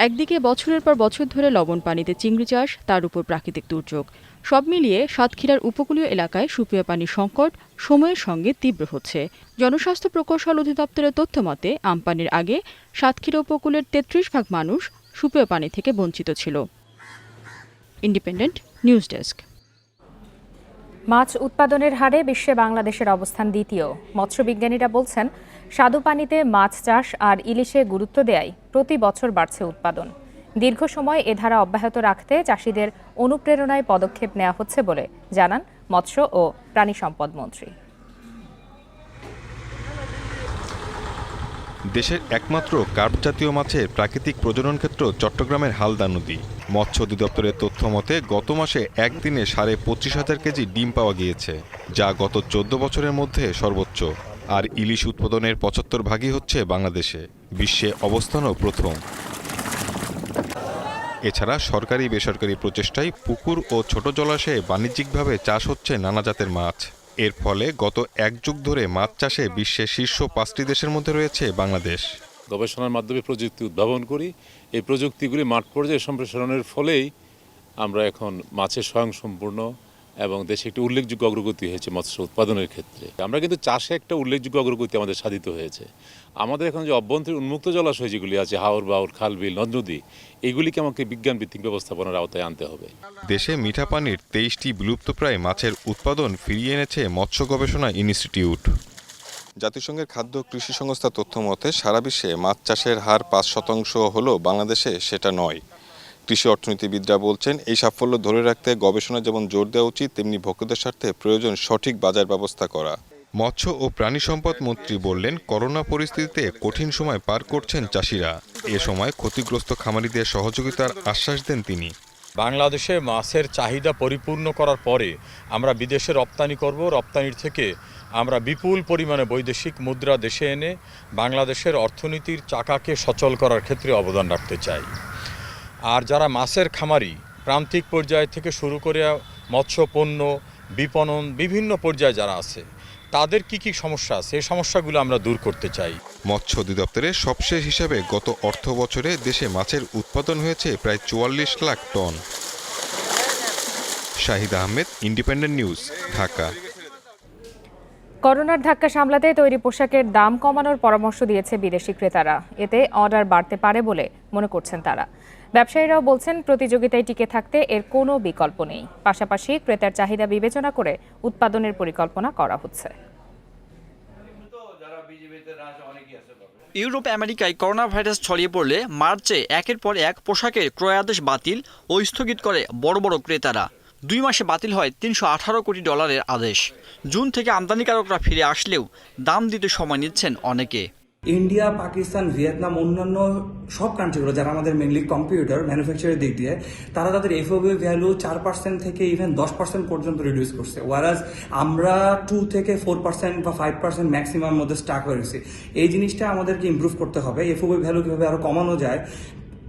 [SPEAKER 7] একদিকে বছরের পর বছর ধরে লবণ পানিতে চিংড়ি চাষ, তার উপর প্রাকৃতিক দুর্যোগ, সব মিলিয়ে সাতক্ষীরার উপকূলীয় এলাকায় সুপেয় পানির সংকট সময়ের সঙ্গে তীব্র হচ্ছে। জনস্বাস্থ্য প্রকৌশল অধিদপ্তরের তথ্য মতে আমপানির আগে সাতক্ষীরা উপকূলের 33% মানুষ সুপেয় পানি থেকে বঞ্চিত ছিল। Independent News desk.
[SPEAKER 1] মাছ উৎপাদনের হারে বিশ্বে বাংলাদেশের অবস্থান দ্বিতীয়। মৎস্যবিজ্ঞানীরা বলছেন, স্বাদু পানিতে মাছ চাষ আর ইলিশে গুরুত্ব দেয়ায় প্রতি বছর বাড়ছে উৎপাদন। দীর্ঘ সময় এ ধারা অব্যাহত রাখতে চাষিদের অনুপ্রেরণায় পদক্ষেপ নেওয়া হচ্ছে বলে জানান মৎস্য ও প্রাণী সম্পদ মন্ত্রী।
[SPEAKER 11] দেশের একমাত্র কার্প জাতীয় মাছের প্রাকৃতিক প্রজনন ক্ষেত্র চট্টগ্রামের হালদা নদী। মৎস্য অধিদপ্তরের তথ্য মতে গত মাসে একদিনে 25,500 কেজি ডিম পাওয়া গিয়েছে, যা গত 14 বছরের মধ্যে সর্বোচ্চ। আর ইলিশ উৎপাদনের 75% হচ্ছে বাংলাদেশে, বিশ্বে অবস্থানও প্রথম। এছাড়া সরকারি বেসরকারি প্রচেষ্টায় পুকুর ও ছোট জলাশয়ে বাণিজ্যিকভাবে চাষ হচ্ছে নানা জাতের মাছ। এর ফলে গত এক যুগ ধরে মাছ চাষে বিশ্বের শীর্ষ 5টি দেশের মধ্যে রয়েছে বাংলাদেশ।
[SPEAKER 12] গবেষণার মাধ্যমে প্রযুক্তি উদ্ভাবন করি, এই প্রযুক্তিগুলি মাঠ পর্যায়ে সম্প্রসারণের ফলেই আমরা এখন মাছের স্বয়ংসম্পূর্ণ এবং দেশে একটি উল্লেখযোগ্য অগ্রগতি হয়েছে মৎস্য উৎপাদনের ক্ষেত্রে। আমরা কিন্তু চাষে একটা উল্লেখযোগ্য অগ্রগতি আমাদের সাধিত হয়েছে। আমাদের এখন যে অভ্যন্তরীণ উন্মুক্ত জলাশয় যেগুলি আছে, হাওর বাউর, খাল বিল, নদ নদী, এগুলিকে আমাকে বিজ্ঞান ভিত্তিক ব্যবস্থাপনার আওতায় আনতে হবে।
[SPEAKER 11] দেশে মিঠা পানির 23টি বিলুপ্তপ্রায় মাছের উৎপাদন ফিরিয়ে এনেছে মৎস্য গবেষণা ইনস্টিটিউট। জাতিসংঘের খাদ্য কৃষি সংস্থা তথ্য মতে সারা বিশ্বে মাছ চাষের হার 5% হলেও বাংলাদেশে সেটা নয়। কৃষি অর্থনীতিবিদরা বলছেন, এই সাফল্য ধরে রাখতে গবেষণা যেমন জোর দেওয়া উচিত, তেমনি ভোক্তাদের স্বার্থে প্রয়োজন সঠিক বাজার ব্যবস্থা করা। মৎস্য ও প্রাণী সম্পদ মন্ত্রী বললেন, করোনা পরিস্থিতিতে কঠিন সময় পার করছেন চাষিরা। এ সময় ক্ষতিগ্রস্ত খামারিদের সহযোগিতার আশ্বাস দেন তিনি।
[SPEAKER 13] বাংলাদেশে মাছের চাহিদা পরিপূর্ণ করার পরে আমরা বিদেশে রপ্তানি করব। রপ্তানির থেকে আমরা বিপুল পরিমাণে বৈদেশিক মুদ্রা দেশে এনে বাংলাদেশের অর্থনীতির চাকাকে সচল করার ক্ষেত্রে অবদান রাখতে চাই। আর যারা মাছের খামারি, প্রান্তিক পর্যায় থেকে শুরু করে মৎস্য পণ্য বিপণন বিভিন্ন পর্যায়ে যারা আছে, তাদের কি সমস্যা আছে, এই সমস্যাগুলো আমরা দূর করতে চাই।
[SPEAKER 11] মৎস্য অধিদপ্তরের সবশেষ হিসাবে গত অর্থ বছরে দেশে মাছের উৎপাদন হয়েছে প্রায় 44 lakh ton. Shahid Ahmed, Independent News, Dhaka.
[SPEAKER 1] করোনার ধাক্কা সামলাতে তৈরি পোশাকের দাম কমানোর পরামর্শ দিয়েছে বিদেশি ক্রেতারা। এতে অর্ডার বাড়তে পারে বলে মনে করছেন তারা। ব্যবসায়ীরাও বলছেন, প্রতিযোগিতায় টিকে থাকতে এর কোনো বিকল্প নেই। পাশাপাশি ক্রেতার চাহিদা বিবেচনা করে উৎপাদনের পরিকল্পনা করা হচ্ছে।
[SPEAKER 14] ইউরোপ আমেরিকায় করোনা ভাইরাস ছড়িয়ে পড়লে মার্চে একের পর এক পোশাকের ক্রয়াদেশ বাতিল ও স্থগিত করে বড় বড় ক্রেতারা। 2 মাসে বাতিল হয় $318 কোটি আদেশ। জুন থেকে আমদানিকারকরা ফিরে আসলেও দাম দিতে সময় নিচ্ছেন অনেকে।
[SPEAKER 15] ইন্ডিয়া, পাকিস্তান, ভিয়েতনাম, অন্যান্য সব কান্ট্রিগুলো যারা আমাদের মেনলি কম্পিউটার ম্যানুফ্যাকচারের দিক দিয়ে, তারা তাদের এফওবি ভ্যালু 4% থেকে ইভেন 10% পর্যন্ত রিডিউস করছে। ওয়ারাজ আমরা 2 থেকে 4% বা 5% ম্যাক্সিমাম মধ্যে স্টাক হয়েছি। এই জিনিসটা আমাদেরকে ইমপ্রুভ করতে হবে। এফওবি ভ্যালু কিভাবে আরো কমানো যায়,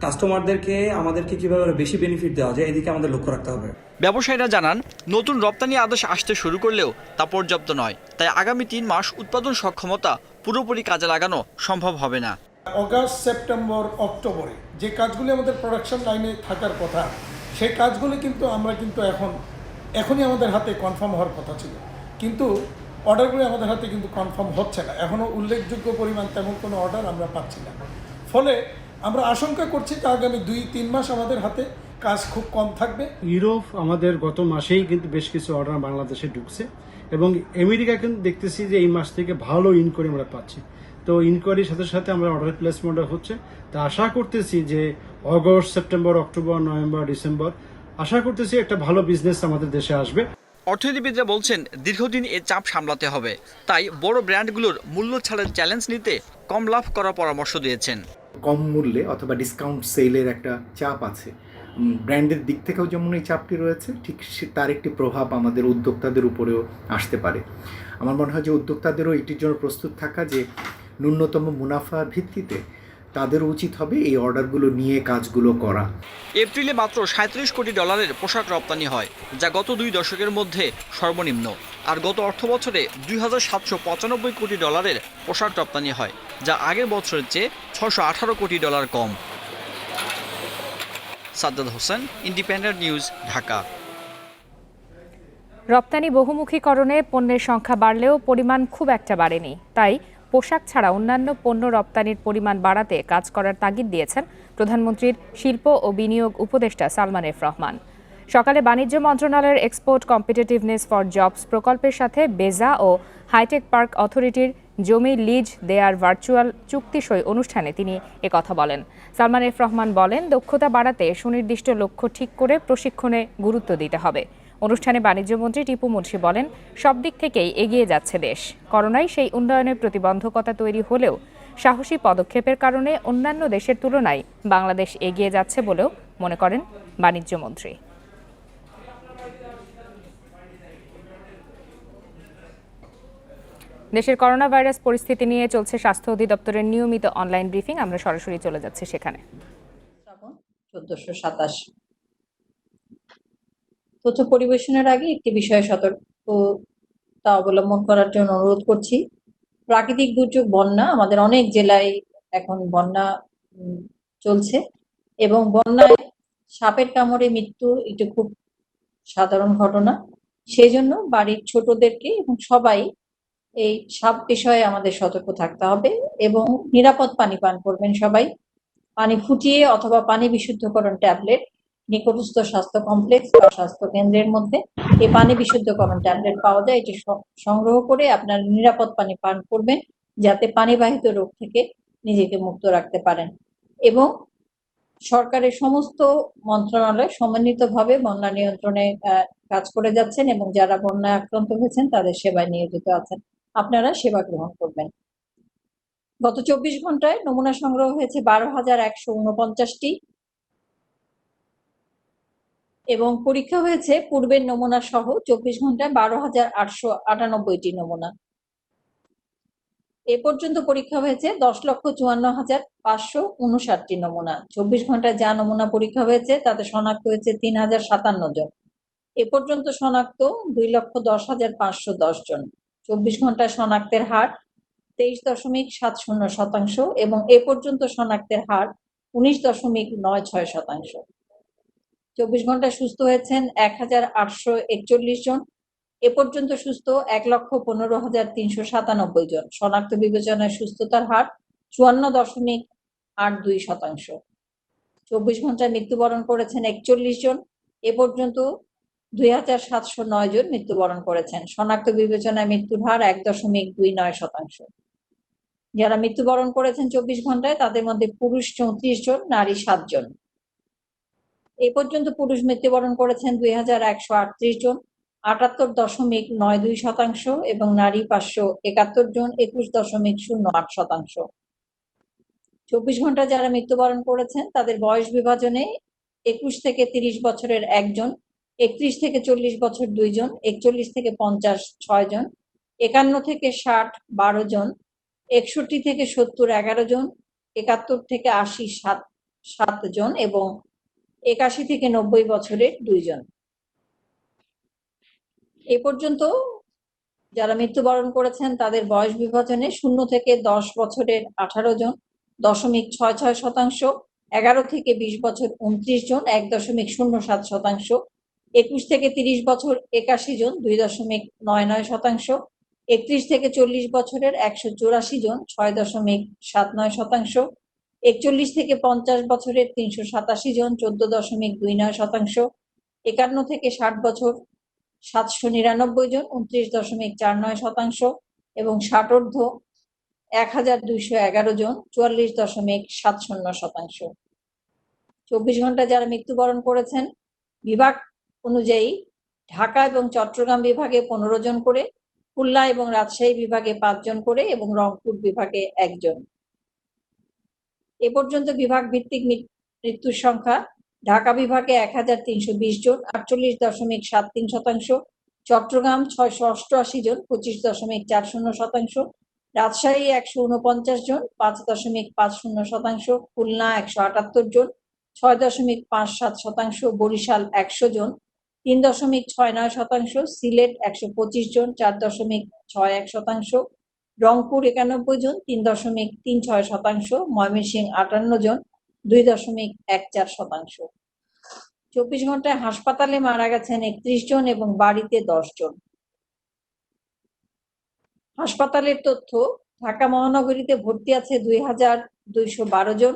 [SPEAKER 15] কাস্টমারদেরকে আমাদেরকে কিভাবে বেশি বেনিফিট দেওয়া যায়, এদিকে আমাদের লক্ষ্য রাখতে হবে।
[SPEAKER 14] ব্যবসায়ীরা জানান, নতুন রপ্তানি আদেশ আসতে শুরু করলেও তা পর্যাপ্ত নয়। তাই আগামী 3 মাস উৎপাদন সক্ষমতা পুরোপুরি কাজে লাগানো সম্ভব হবে না।
[SPEAKER 16] অগাস্ট, সেপ্টেম্বর, অক্টোবরে যে কাজগুলি আমাদের প্রোডাকশন লাইনে থাকার কথা, সেই কাজগুলি কিন্তু আমরা এখনই আমাদের হাতে কনফার্ম হওয়ার কথা ছিল, কিন্তু অর্ডারগুলি আমাদের হাতে কিন্তু কনফার্ম হচ্ছে না। এখনও উল্লেখযোগ্য পরিমাণ তেমন কোনো অর্ডার আমরা পাচ্ছি না। ফলে আমরা আশঙ্কা করছি যে আগামী 2-3 মাস আমাদের হাতে কাজ খুব কম থাকবে।
[SPEAKER 26] ইউরোপ আমাদের গত মাসেই কিন্তু বেশ কিছু অর্ডার বাংলাদেশে ঢুকছে এবং আমেরিকা কিন্তু দেখতেছি যে এই মাস থেকে ভালো ইনকোয়ারি আমরা পাচ্ছি। তো ইনকোয়ারির সাথে সাথে আমরা অর্ডার প্লেসমেন্ট হচ্ছে। তা আশা করতেছি যে August, September, October, November, December আশা করতেছি একটা ভালো বিজনেস আমাদের দেশে আসবে।
[SPEAKER 14] অর্থনীতিবিদরা বলছেন, দীর্ঘদিন এ চাপ সামলাতে হবে। তাই বড় ব্র্যান্ডগুলোর মূল্য ছাড়ের চ্যালেঞ্জ নিতে কম লাভ করার পরামর্শ দিয়েছেন।
[SPEAKER 17] কম মূল্যে অথবা ডিসকাউন্ট সেলের একটা চাপ আছে। ব্র্যান্ডের দিক থেকেও যেমন এই চাপটি রয়েছে, ঠিক তার একটি প্রভাব আমাদের উদ্যোক্তাদের উপরেও আসতে পারে। আমার মনে হয় যে উদ্যোক্তাদেরও এটির জন্য প্রস্তুত থাকা, যে ন্যূনতম মুনাফা ভিত্তিতে তাদের উচিত হবে এই অর্ডারগুলো নিয়ে কাজগুলো করা।
[SPEAKER 14] এপ্রিলে মাত্র 37 কোটি ডলারের পোশাক রপ্তানি হয়, যা গত 2 দশকের মধ্যে সর্বনিম্ন। আর গত অর্থবছরে 2795 কোটি ডলারের পোশাক রপ্তানি হয়, যা আগের বছরের চেয়ে 618 কোটি ডলার কম। সাদ্দাত হোসেন, ইন্ডিপেন্ডেন্ট নিউজ, ঢাকা।
[SPEAKER 1] রপ্তানি বহুমুখীকরণে পণ্যের সংখ্যা বাড়লেও পরিমাণ খুব একটা বাড়েনি। তাই পোশাক ছাড়া অন্যান্য পণ্য রপ্তানির পরিমাণ বাড়াতে কাজ করার তাগিদ দিয়েছেন প্রধানমন্ত্রীর শিল্প ও বিনিয়োগ উপদেষ্টা সালমান এফ রহমান। সকালে বাণিজ্য মন্ত্রণালয়ের এক্সপোর্ট কম্পিটিটিভনেস ফর জবস প্রকল্পের সাথে বেজা ও হাইটেক পার্ক অথরিটির জমি লিজ দেয়ার ভার্চুয়াল চুক্তি সই অনুষ্ঠানে তিনি একথা বলেন। সালমান এফ রহমান বলেন, দক্ষতা বাড়াতে সুনির্দিষ্ট লক্ষ্য ঠিক করে প্রশিক্ষণে গুরুত্ব দিতে হবে। অনুষ্ঠানে বাণিজ্যমন্ত্রী টিপু মুন্সি বলেন, সব দিক থেকেই এগিয়ে যাচ্ছে দেশ। করোনায় সেই উন্নয়নের প্রতিবন্ধকতা তৈরি হলেও সাহসী পদক্ষেপের কারণে অন্যান্য দেশের তুলনায় বাংলাদেশ এগিয়ে যাচ্ছে বলেও মনে করেন বাণিজ্যমন্ত্রী। দেশের করোনা ভাইরাস পরিস্থিতি নিয়ে চলছে স্বাস্থ্য অধিদপ্তরের নিয়মিত অনলাইন ব্রিফিং। আমরা সরাসরি চলে যাচ্ছি সেখানে।
[SPEAKER 18] 1427 তথ্য পরিবেশনের আগে একটি বিষয়ে সতর্কতা অবলম্বন করার জন্য অনুরোধ করছি। প্রাকৃতিক দুর্যোগ বন্যা, আমাদের অনেক জেলায় এখন বন্যা চলছে এবং বন্যায় সাপের কামড়ে মৃত্যু একটি খুব সাধারণ ঘটনা। সেই জন্য বাড়ির ছোটদেরকে এবং সবাই এই সাপ বিষয়ে আমাদের সতর্ক থাকতে হবে এবং নিরাপদ পানি পান করবেন সবাই। পানি ফুটিয়ে অথবা পানি বিশুদ্ধকরণ ট্যাবলেট নিকটস্থ স্বাস্থ্য কমপ্লেক্স বা স্বাস্থ্য কেন্দ্রের মধ্যে এই পানি বিশুদ্ধকরণ ট্যাবলেট পাওয়া যায়, এটি সংগ্রহ করে আপনার নিরাপদ পানি পান করবেন যাতে পানিবাহিত রোগ থেকে নিজেকে মুক্ত রাখতে পারেন। এবং সরকারের সমস্ত মন্ত্রণালয় সমন্বিতভাবে বন্যা নিয়ন্ত্রণে কাজ করে যাচ্ছেন এবং যারা বন্যায় আক্রান্ত হয়েছেন তাদের সেবায় নিয়োজিত আছেন। আপনারা সেবা গ্রহণ করবেন। গত 24 ঘন্টায় নমুনা সংগ্রহ হয়েছে 12,149টি এবং পরীক্ষা হয়েছে পূর্বের নমুনা সহ 24 ঘন্টায় 12,898টি নমুনা। এ পর্যন্ত পরীক্ষা হয়েছে 10,54,559টি নমুনা। 24 ঘন্টায় যা নমুনা পরীক্ষা হয়েছে তাতে শনাক্ত হয়েছে 3,057 জন। এ পর্যন্ত শনাক্ত 2,10,510 জন। 24 ঘন্টায় শনাক্তের হার 23.70% এবং এ পর্যন্ত শনাক্তের হার 19.96%। 24 ঘন্টায় সুস্থ হয়েছেন 1,841 জন। এ পর্যন্ত সুস্থ 1,15,397 জন। শনাক্ত বিবেচনায় সুস্থতার হার 54.82%। 24 ঘন্টায় মৃত্যুবরণ করেছেন 41 জন। এ পর্যন্ত 2,709 জন মৃত্যুবরণ করেছেন। শনাক্ত বিবেচনায় মৃত্যুর হার 1.29%। যারা মৃত্যুবরণ করেছেন 24 ঘন্টায় তাদের মধ্যে পুরুষ 34 জন, নারী 7 জন। এ পর্যন্ত পুরুষ মৃত্যুবরণ করেছেন 2,138 জন, 78.92% এবং নারী 571 জন, 21.08%। 24 ঘন্টা যারা মৃত্যুবরণ করেছেন তাদের বয়স বিভাজনে 21 থেকে 30 বছরের 1 জন, 31 থেকে 40 বছর 2 জন, 41 থেকে 50 6 জন, 51 থেকে 60 12 জন, 61 থেকে 70 11 জন, 71 থেকে 80 7 জন এবং 81 থেকে 90 বছরের 2 জন। এ পর্যন্ত যারা মৃত্যুবরণ করেছেন তাদের বয়স বিভাজনে 0 থেকে 10 বছরের 18 জন, 0.66%, 11 থেকে 20 বছর 29 জন, 1.07%, 21 থেকে 30 বছর 81 জন, 2.99%, 31 থেকে 40 বছরের 184 জন, 6.79%, 41 থেকে 50 বছরের 387 জন, 14.29%, 51 থেকে 60 বছর 799 জন, 29.49% এবং 60 ঊর্ধ্ব 1,211 জন, 44.70%। 24 ঘন্টা যারা মৃত্যুবরণ করেছেন বিভাগ অনুযায়ী ঢাকা এবং চট্টগ্রাম বিভাগে 15 জন করে, খুলনা এবং রাজশাহী বিভাগে 5 জন করে এবং রংপুর বিভাগে 1 জন। এ পর্যন্ত বিভাগ ভিত্তিক মৃত্যুর সংখ্যা ঢাকা বিভাগে 1,320 জন, 48.73%, চট্টগ্রাম 688 জন, 25.40%, রাজশাহী 149 জন 5.50%, খুলনা 178 জন 6.57%, বরিশাল 100 জন 3.69%, সিলেট 125 জন 4.61%, রংপুর 91 জন 3.36%, ময়মনসিংহ 58 জন 2.14%। 24 ঘন্টায় হাসপাতালে মারা গেছেন 31 জন এবং বাড়িতে 10 জন। হাসপাতালের তথ্য: ঢাকা মহানগরীতে ভর্তি আছে 2212 জন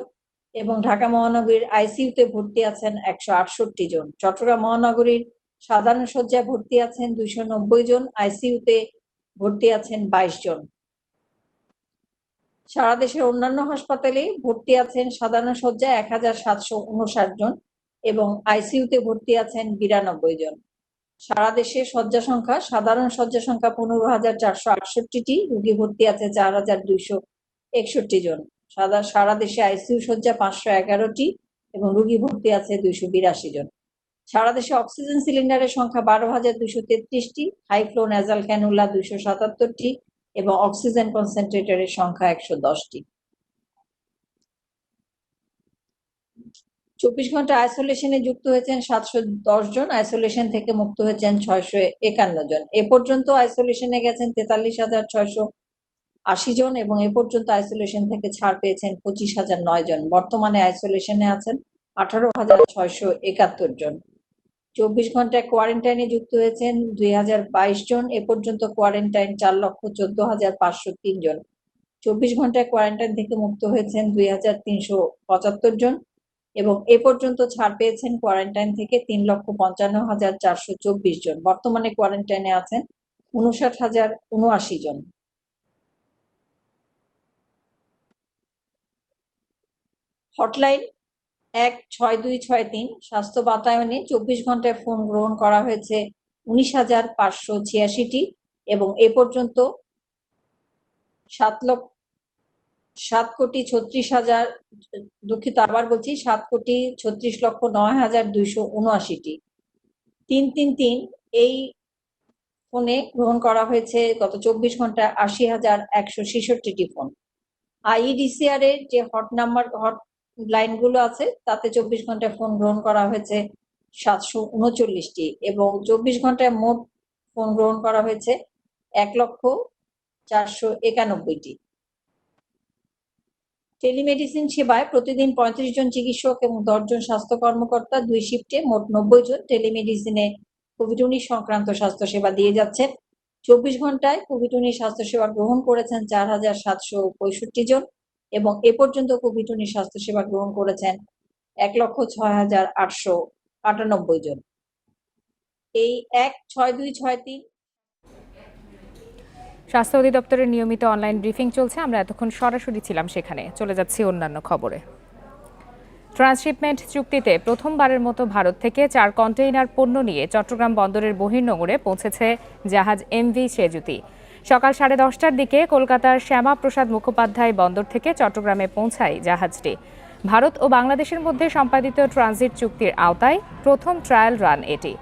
[SPEAKER 18] এবং ঢাকা মহানগরীর আইসিইউতে ভর্তি আছেন 168 জন। চট্টগ্রাম মহানগরীর সাধারণ শয্যায় ভর্তি আছেন 290 জন, আইসিইউতে ভর্তি আছেন 22 জন। সারা দেশের অন্যান্য হাসপাতালে ভর্তি আছেন সাধারণ শয্যায় 1759 জন এবং আইসিইউতে ভর্তি আছেন 92 জন। সারা দেশে শয্যা সংখ্যা: সাধারণ শয্যা সংখ্যা 15,468টি, রোগী ভর্তি আছে 4,261 জন। সারা দেশে আইসিইউ শয্যা 511টি এবং রোগী ভর্তি আছে 282 জন। সারা দেশে অক্সিজেন সিলিন্ডারের সংখ্যা 12,233টি, হাই ফ্লো নেজাল ক্যানুলা 277টি এবং অক্সিজেন কনসেন্ট্রেটরের সংখ্যা 110টি। 24 ঘন্টা আইসোলেশনে যুক্ত হয়েছেন 710 জন, আইসোলেশন থেকে মুক্ত হয়েছেন 651 জন। এ পর্যন্ত আইসোলেশনে গেছেন 43,680 জন এবং এ পর্যন্ত আইসোলেশন থেকে ছাড় পেয়েছেন 25,009 জন। বর্তমানে আইসোলেশনে আছেন 18,671 জন। 24 ঘন্টায় কোয়ারেন্টাইনে যুক্ত হয়েছেন 2022 জন। এ পর্যন্ত কোয়ারেন্টাইন 4,14,503 জন। 24 ঘন্টায় কোয়ারেন্টাইন থেকে মুক্ত হয়েছেন 2,375 জন এবং এ পর্যন্ত ছাড় পেয়েছেন কোয়ারেন্টাইন থেকে 3,55,424 জন। বর্তমানে কোয়ারেন্টাইনে আছেন 59,079 জন। হটলাইন 16263 স্বাস্থ্য বাতায়নে 24 ঘন্টায় ফোন গ্রহণ করা হয়েছে 19,586টি এবং এ পর্যন্ত 7,36,09,279টি। 333 এই ফোনে গ্রহণ করা হয়েছে গত 24 ঘন্টায় 80,166টি ফোন। আইইডিসিআর এর যে হট লাইন গুলো আছে তাতে 24 ঘন্টায় ফোন গ্রহণ করা হয়েছে 739টি এবং 24 ঘন্টায় মোট ফোন গ্রহণ করা হয়েছে 1,491টি। টেলিমেডিসিন সেবায় প্রতিদিন 35 জন চিকিৎসক এবং 10 জন স্বাস্থ্য কর্মকর্তা 2 শিফটে মোট 90 জন টেলিমেডিসিনে কোভিড-19 সংক্রান্ত স্বাস্থ্যসেবা দিয়ে যাচ্ছেন। 24 ঘন্টায় কোভিড-19 স্বাস্থ্যসেবা গ্রহণ করেছেন 4,765 জন এবং এ পর্যন্ত কোভিড-19 স্বাস্থ্যসেবা গ্রহণ করেছেন 1,06,898 জন। এই 16263
[SPEAKER 1] স্বাস্থ্য অধিদপ্তরের নিয়মিত অনলাইন ব্রিফিং চলছে, আমরা এতক্ষণ সরাসরি ছিলাম সেখানে। চলে যাচ্ছি অন্যান্য খবরে। ট্রান্সশিপমেন্ট চুক্তিতে প্রথমবারের মতো ভারত থেকে 4 কন্টেইনার পণ্য নিয়ে চট্টগ্রাম বন্দরের বহির্নোঙরে পৌঁছেছে জাহাজ এমভি সেজুতি। সকাল 10:30টার দিকে কলকাতার শ্যামাপ্রসাদ মুখোপাধ্যায় বন্দর থেকে চট্টগ্রামে পৌঁছায় জাহাজটি। ভারত ও বাংলাদেশের মধ্যে সম্পাদিত ট্রানজিট চুক্তির আওতায় প্রথম ট্রায়াল রান এটি।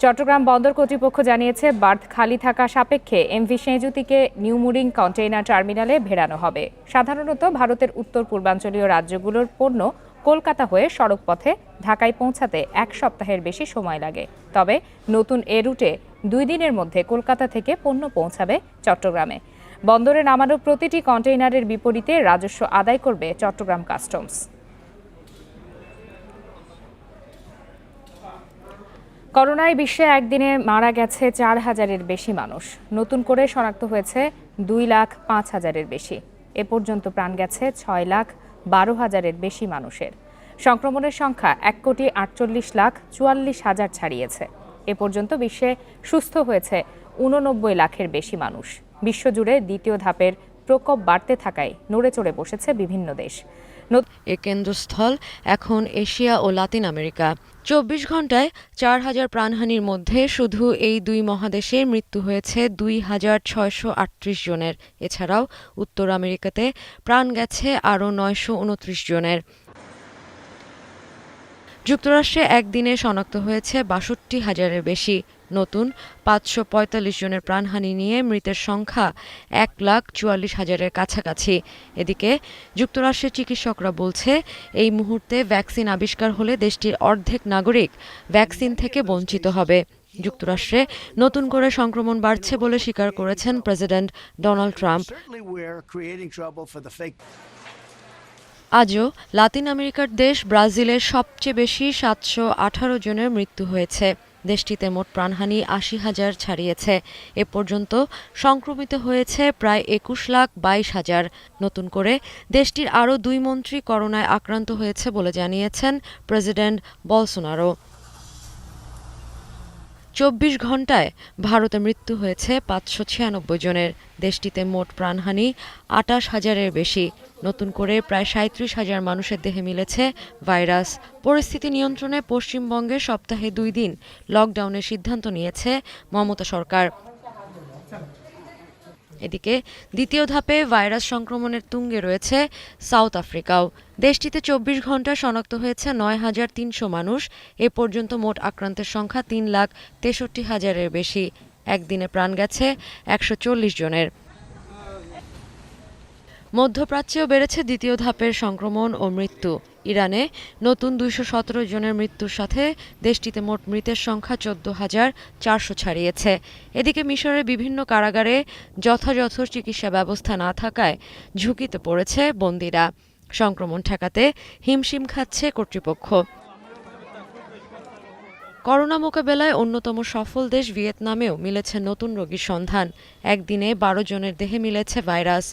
[SPEAKER 1] চট্টগ্রাম বন্দর কর্তৃপক্ষ জানিয়েছে, বার্থ খালি থাকা সাপেক্ষে এমভি সেজুতিকে নিউ মুরিং কন্টেইনার টার্মিনালে ভেড়ানো হবে। সাধারণত ভারতের উত্তর পূর্বাঞ্চলীয় রাজ্যগুলোর পণ্য কলকাতা হয়ে সড়কপথে ঢাকায় পৌঁছাতে 1 সপ্তাহের বেশি সময় লাগে। তবে নতুন এ রুটে 2 দিনের মধ্যে কলকাতা থেকে পণ্য পৌঁছাবে চট্টগ্রামে। বন্দরে নামানো প্রতিটি কন্টেইনারের বিপরীতে রাজস্ব আদায় করবে চট্টগ্রাম কাস্টমস। করোনায় বিশ্বে একদিনে মারা গেছে 4,000-এর বেশি মানুষ। নতুন করে শনাক্ত হয়েছে 2,05,000-এর বেশি। এ পর্যন্ত প্রাণ গেছে 6,12,000-এর বেশি মানুষের। সংক্রমণের সংখ্যা 1,48,44,000 ছাড়িয়েছে। এ পর্যন্ত বিশ্বে সুস্থ হয়েছে 89 লাখের বেশি মানুষ। বিশ্বজুড়ে দ্বিতীয় ধাপের প্রকোপ বাড়তে থাকায় নড়ে চড়ে বসেছে বিভিন্ন দেশ।
[SPEAKER 2] এর কেন্দ্রস্থল এখন এশিয়া ও লাতিন আমেরিকা। 24 ঘন্টায় 4,000 প্রাণহানির মধ্যে শুধু এই 2 মহাদেশে মৃত্যু হয়েছে 2,638 জনের। এছাড়াও উত্তর আমেরিকাতে প্রাণ গেছে আরও 929 জনের। যুক্তরাষ্ট্রে একদিনে শনাক্ত হয়েছে 62,000-এর বেশি। নতুন 545 জনের প্রাণহানি নিয়ে মৃতের সংখ্যা 1,44,000-এর কাছাকাছি। এদিকে যুক্তরাষ্ট্রের চিকিৎসকরা বলছে এই মুহূর্তে ভ্যাকসিন আবিষ্কার হলে দেশটির অর্ধেক নাগরিক ভ্যাকসিন থেকে বঞ্চিত হবে। যুক্তরাষ্ট্রে নতুন করে সংক্রমণ বাড়ছে বলে স্বীকার করেছেন প্রেসিডেন্ট ডোনাল্ড ট্রাম্প। আজও লাতিন আমেরিকার দেশ ব্রাজিলের সবচেয়ে বেশি 718 জনের মৃত্যু হয়েছে। দেশটিতে মোট প্রাণহানি 80,000 ছাড়িয়েছে। এ পর্যন্ত সংক্রমিত হয়েছে প্রায় 21,22,000। নতুন করে দেশটির আরও 2 মন্ত্রী করোনায় আক্রান্ত হয়েছে বলে জানিয়েছেন প্রেসিডেন্ট বলসোনারো। 24 ঘণ্টায় ভারতে মৃত্যু হয়েছে 596 জনের। দেশটিতে মোট প্রাণহানি 28,000-এর বেশি। নতুন করে প্রায় 37,000 মানুষের দেহে মিলেছে ভাইরাস। পরিস্থিতি নিয়ন্ত্রণে পশ্চিমবঙ্গে সপ্তাহে 2 দিন লকডাউনের সিদ্ধান্ত নিয়েছে মমতা সরকার। এদিকে দ্বিতীয় ধাপে ভাইরাস সংক্রমণের তুঙ্গে রয়েছে সাউথ আফ্রিকাও। দেশটিতে 24 ঘণ্টায় শনাক্ত হয়েছে 9,300 মানুষ। এ পর্যন্ত মোট আক্রান্তের সংখ্যা 3,63,000-এর বেশি। একদিনে প্রাণ গেছে 140 জনের। মধ্যপ্রাচ্যেও বেড়েছে দ্বিতীয় ধাপের সংক্রমণ ও মৃত্যু। ইরানে নতুন 217 জনের মৃত্যুর সাথে দেশটিতে মোট মৃতের সংখ্যা 14,400 ছাড়িয়েছে। এদিকে মিশরের বিভিন্ন কারাগারে যথাযথ চিকিৎসা ব্যবস্থা না থাকায় ঝুঁকিতে পড়েছে বন্দীরা। সংক্রমণ ঠেকাতে হিমশিম খাচ্ছে কর্তৃপক্ষ। করোনা মোকাবেলায় অন্যতম সফল দেশ ভিয়েতনামেও মিলেছে নতুন রোগীর সন্ধান। একদিনে 12 জনের দেহে মিলেছে ভাইরাস।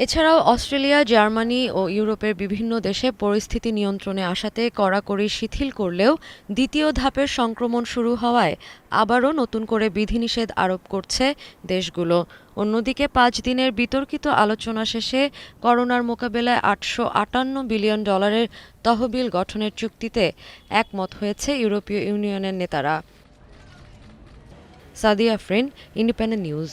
[SPEAKER 2] এছাড়াও অস্ট্রেলিয়া, জার্মানি ও ইউরোপের বিভিন্ন দেশে পরিস্থিতি নিয়ন্ত্রণে আসাতে কড়াকড়ি শিথিল করলেও দ্বিতীয় ধাপের সংক্রমণ শুরু হওয়ায় আবারও নতুন করে বিধিনিষেধ আরোপ করছে দেশগুলো। অন্যদিকে 5 দিনের বিতর্কিত আলোচনা শেষে করোনার মোকাবেলায় $858 বিলিয়ন তহবিল গঠনের চুক্তিতে একমত হয়েছে ইউরোপীয় ইউনিয়নের নেতারা। Sadia Afrin, independent news.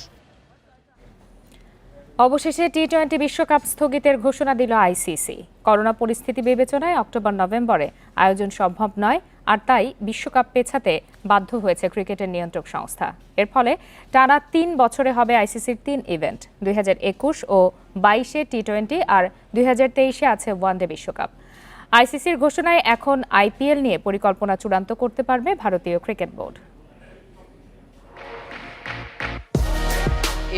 [SPEAKER 1] অবশেষে টি-20 বিশ্বকাপ স্থগিতের ঘোষণা দিল আইসিসি। করোনা পরিস্থিতি বিবেচনায় অক্টোবর-নভেম্বরে আয়োজন সম্ভব নয়, আর তাই বিশ্বকাপ পেছাতে বাধ্য হয়েছে ক্রিকেটের নিয়ন্ত্রক সংস্থা। এর ফলে টানা 3 বছরে হবে আইসিসির 3 ইভেন্ট। 2021 ও 22-এ টি-20 আর 2023-এ আছে ওয়ানডে বিশ্বকাপ। আইসিসির ঘোষণায় এখন আইপিএল নিয়ে পরিকল্পনা চূড়ান্ত করতে পারবে ভারতীয় ক্রিকেট বোর্ড।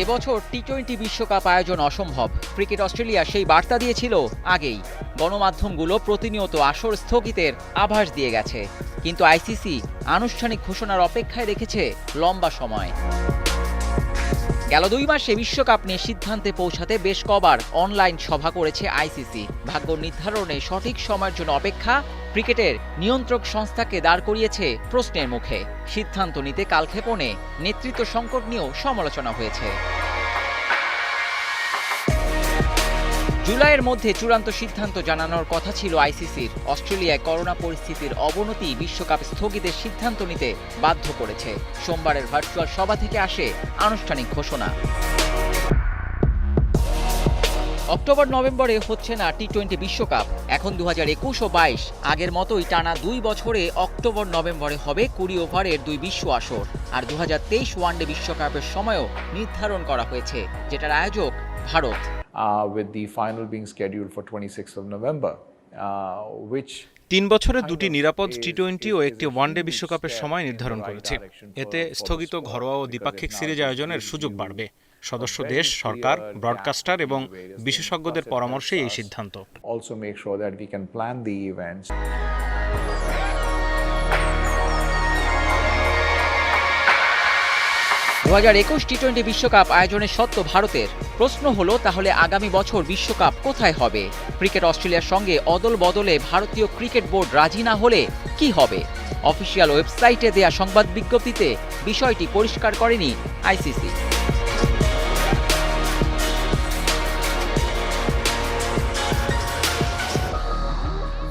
[SPEAKER 14] এবছর টি-20 বিশ্বকাপ আয়োজন অসম্ভব। ক্রিকেট অস্ট্রেলিয়া সেই বার্তা দিয়েছিল আগেই। গণমাধ্যমগুলো প্রতিনিয়ত আসর স্থগিতের আভাস দিয়ে গেছে, কিন্তু আইসিসি আনুষ্ঠানিক ঘোষণার অপেক্ষায় রেখেছে লম্বা সময়। গেল 2 মাসে বিশ্বকাপ নিয়ে সিদ্ধান্তে পৌঁছাতে বেশ কবার অনলাইন সভা করেছে আইসিসি। ভাগ্য নির্ধারণে সঠিক সময়ের জন্য অপেক্ষা ক্রিকেটের নিয়ন্ত্রক সংস্থাকে দাঁড় করিয়েছে প্রশ্নের মুখে। সিদ্ধান্ত নিতে কালক্ষেপণে নেতৃত্ব সংকট নিয়েও সমালোচনা হয়েছে। জুলাইয়ের মধ্যে চূড়ান্ত সিদ্ধান্ত জানানোর কথা ছিল আইসিসির। অস্ট্রেলিয়ায় করোনা পরিস্থিতির অবনতি বিশ্বকাপ স্থগিতের সিদ্ধান্ত নিতে বাধ্য করেছে। সোমবারের ভার্চুয়াল সভা থেকে আসে আনুষ্ঠানিক ঘোষণা। অক্টোবর-নভেম্বরে হচ্ছে না টি-20 বিশ্বকাপ। এখন 2021 ও 22 আগের মতোই টানা 2 বছরে অক্টোবর-নভেম্বরে হবে 20 ওভারের 2 বিশ্ব আসর। আর 2023 ওয়ানডে বিশ্বকাপের সময়ও নির্ধারণ করা হয়েছে, যেটার আয়োজক Bharat.
[SPEAKER 3] With the final being scheduled for 26th of November, which
[SPEAKER 19] 3 বছরে 2টি নিরাপদ টি-20 ও একটি ওয়ানডে বিশ্বকাপের সময় নির্ধারণ করেছে। এতে স্থগিত ঘরোয়া ও দ্বিপাক্ষিক সিরিজ আয়োজনের সুযোগ বাড়বে। সদস্য দেশ, সরকার, ব্রডকাস্টার এবং বিশেষজ্ঞদের পরামর্শে এই সিদ্ধান্ত।
[SPEAKER 3] also make sure that we can plan the events.
[SPEAKER 14] দু 2021 টি-20 বিশ্বকাপ আয়োজনের সত্ত্ব ভারতের। প্রশ্ন হলো, তাহলে আগামী বছর বিশ্বকাপ কোথায় হবে? ক্রিকেট অস্ট্রেলিয়ার সঙ্গে অদল বদলে ভারতীয় ক্রিকেট বোর্ড রাজি না হলে কি হবে? অফিসিয়াল ওয়েবসাইটে দেয়া সংবাদ বিজ্ঞপ্তিতে বিষয়টি পরিষ্কার করেনি আইসিসি।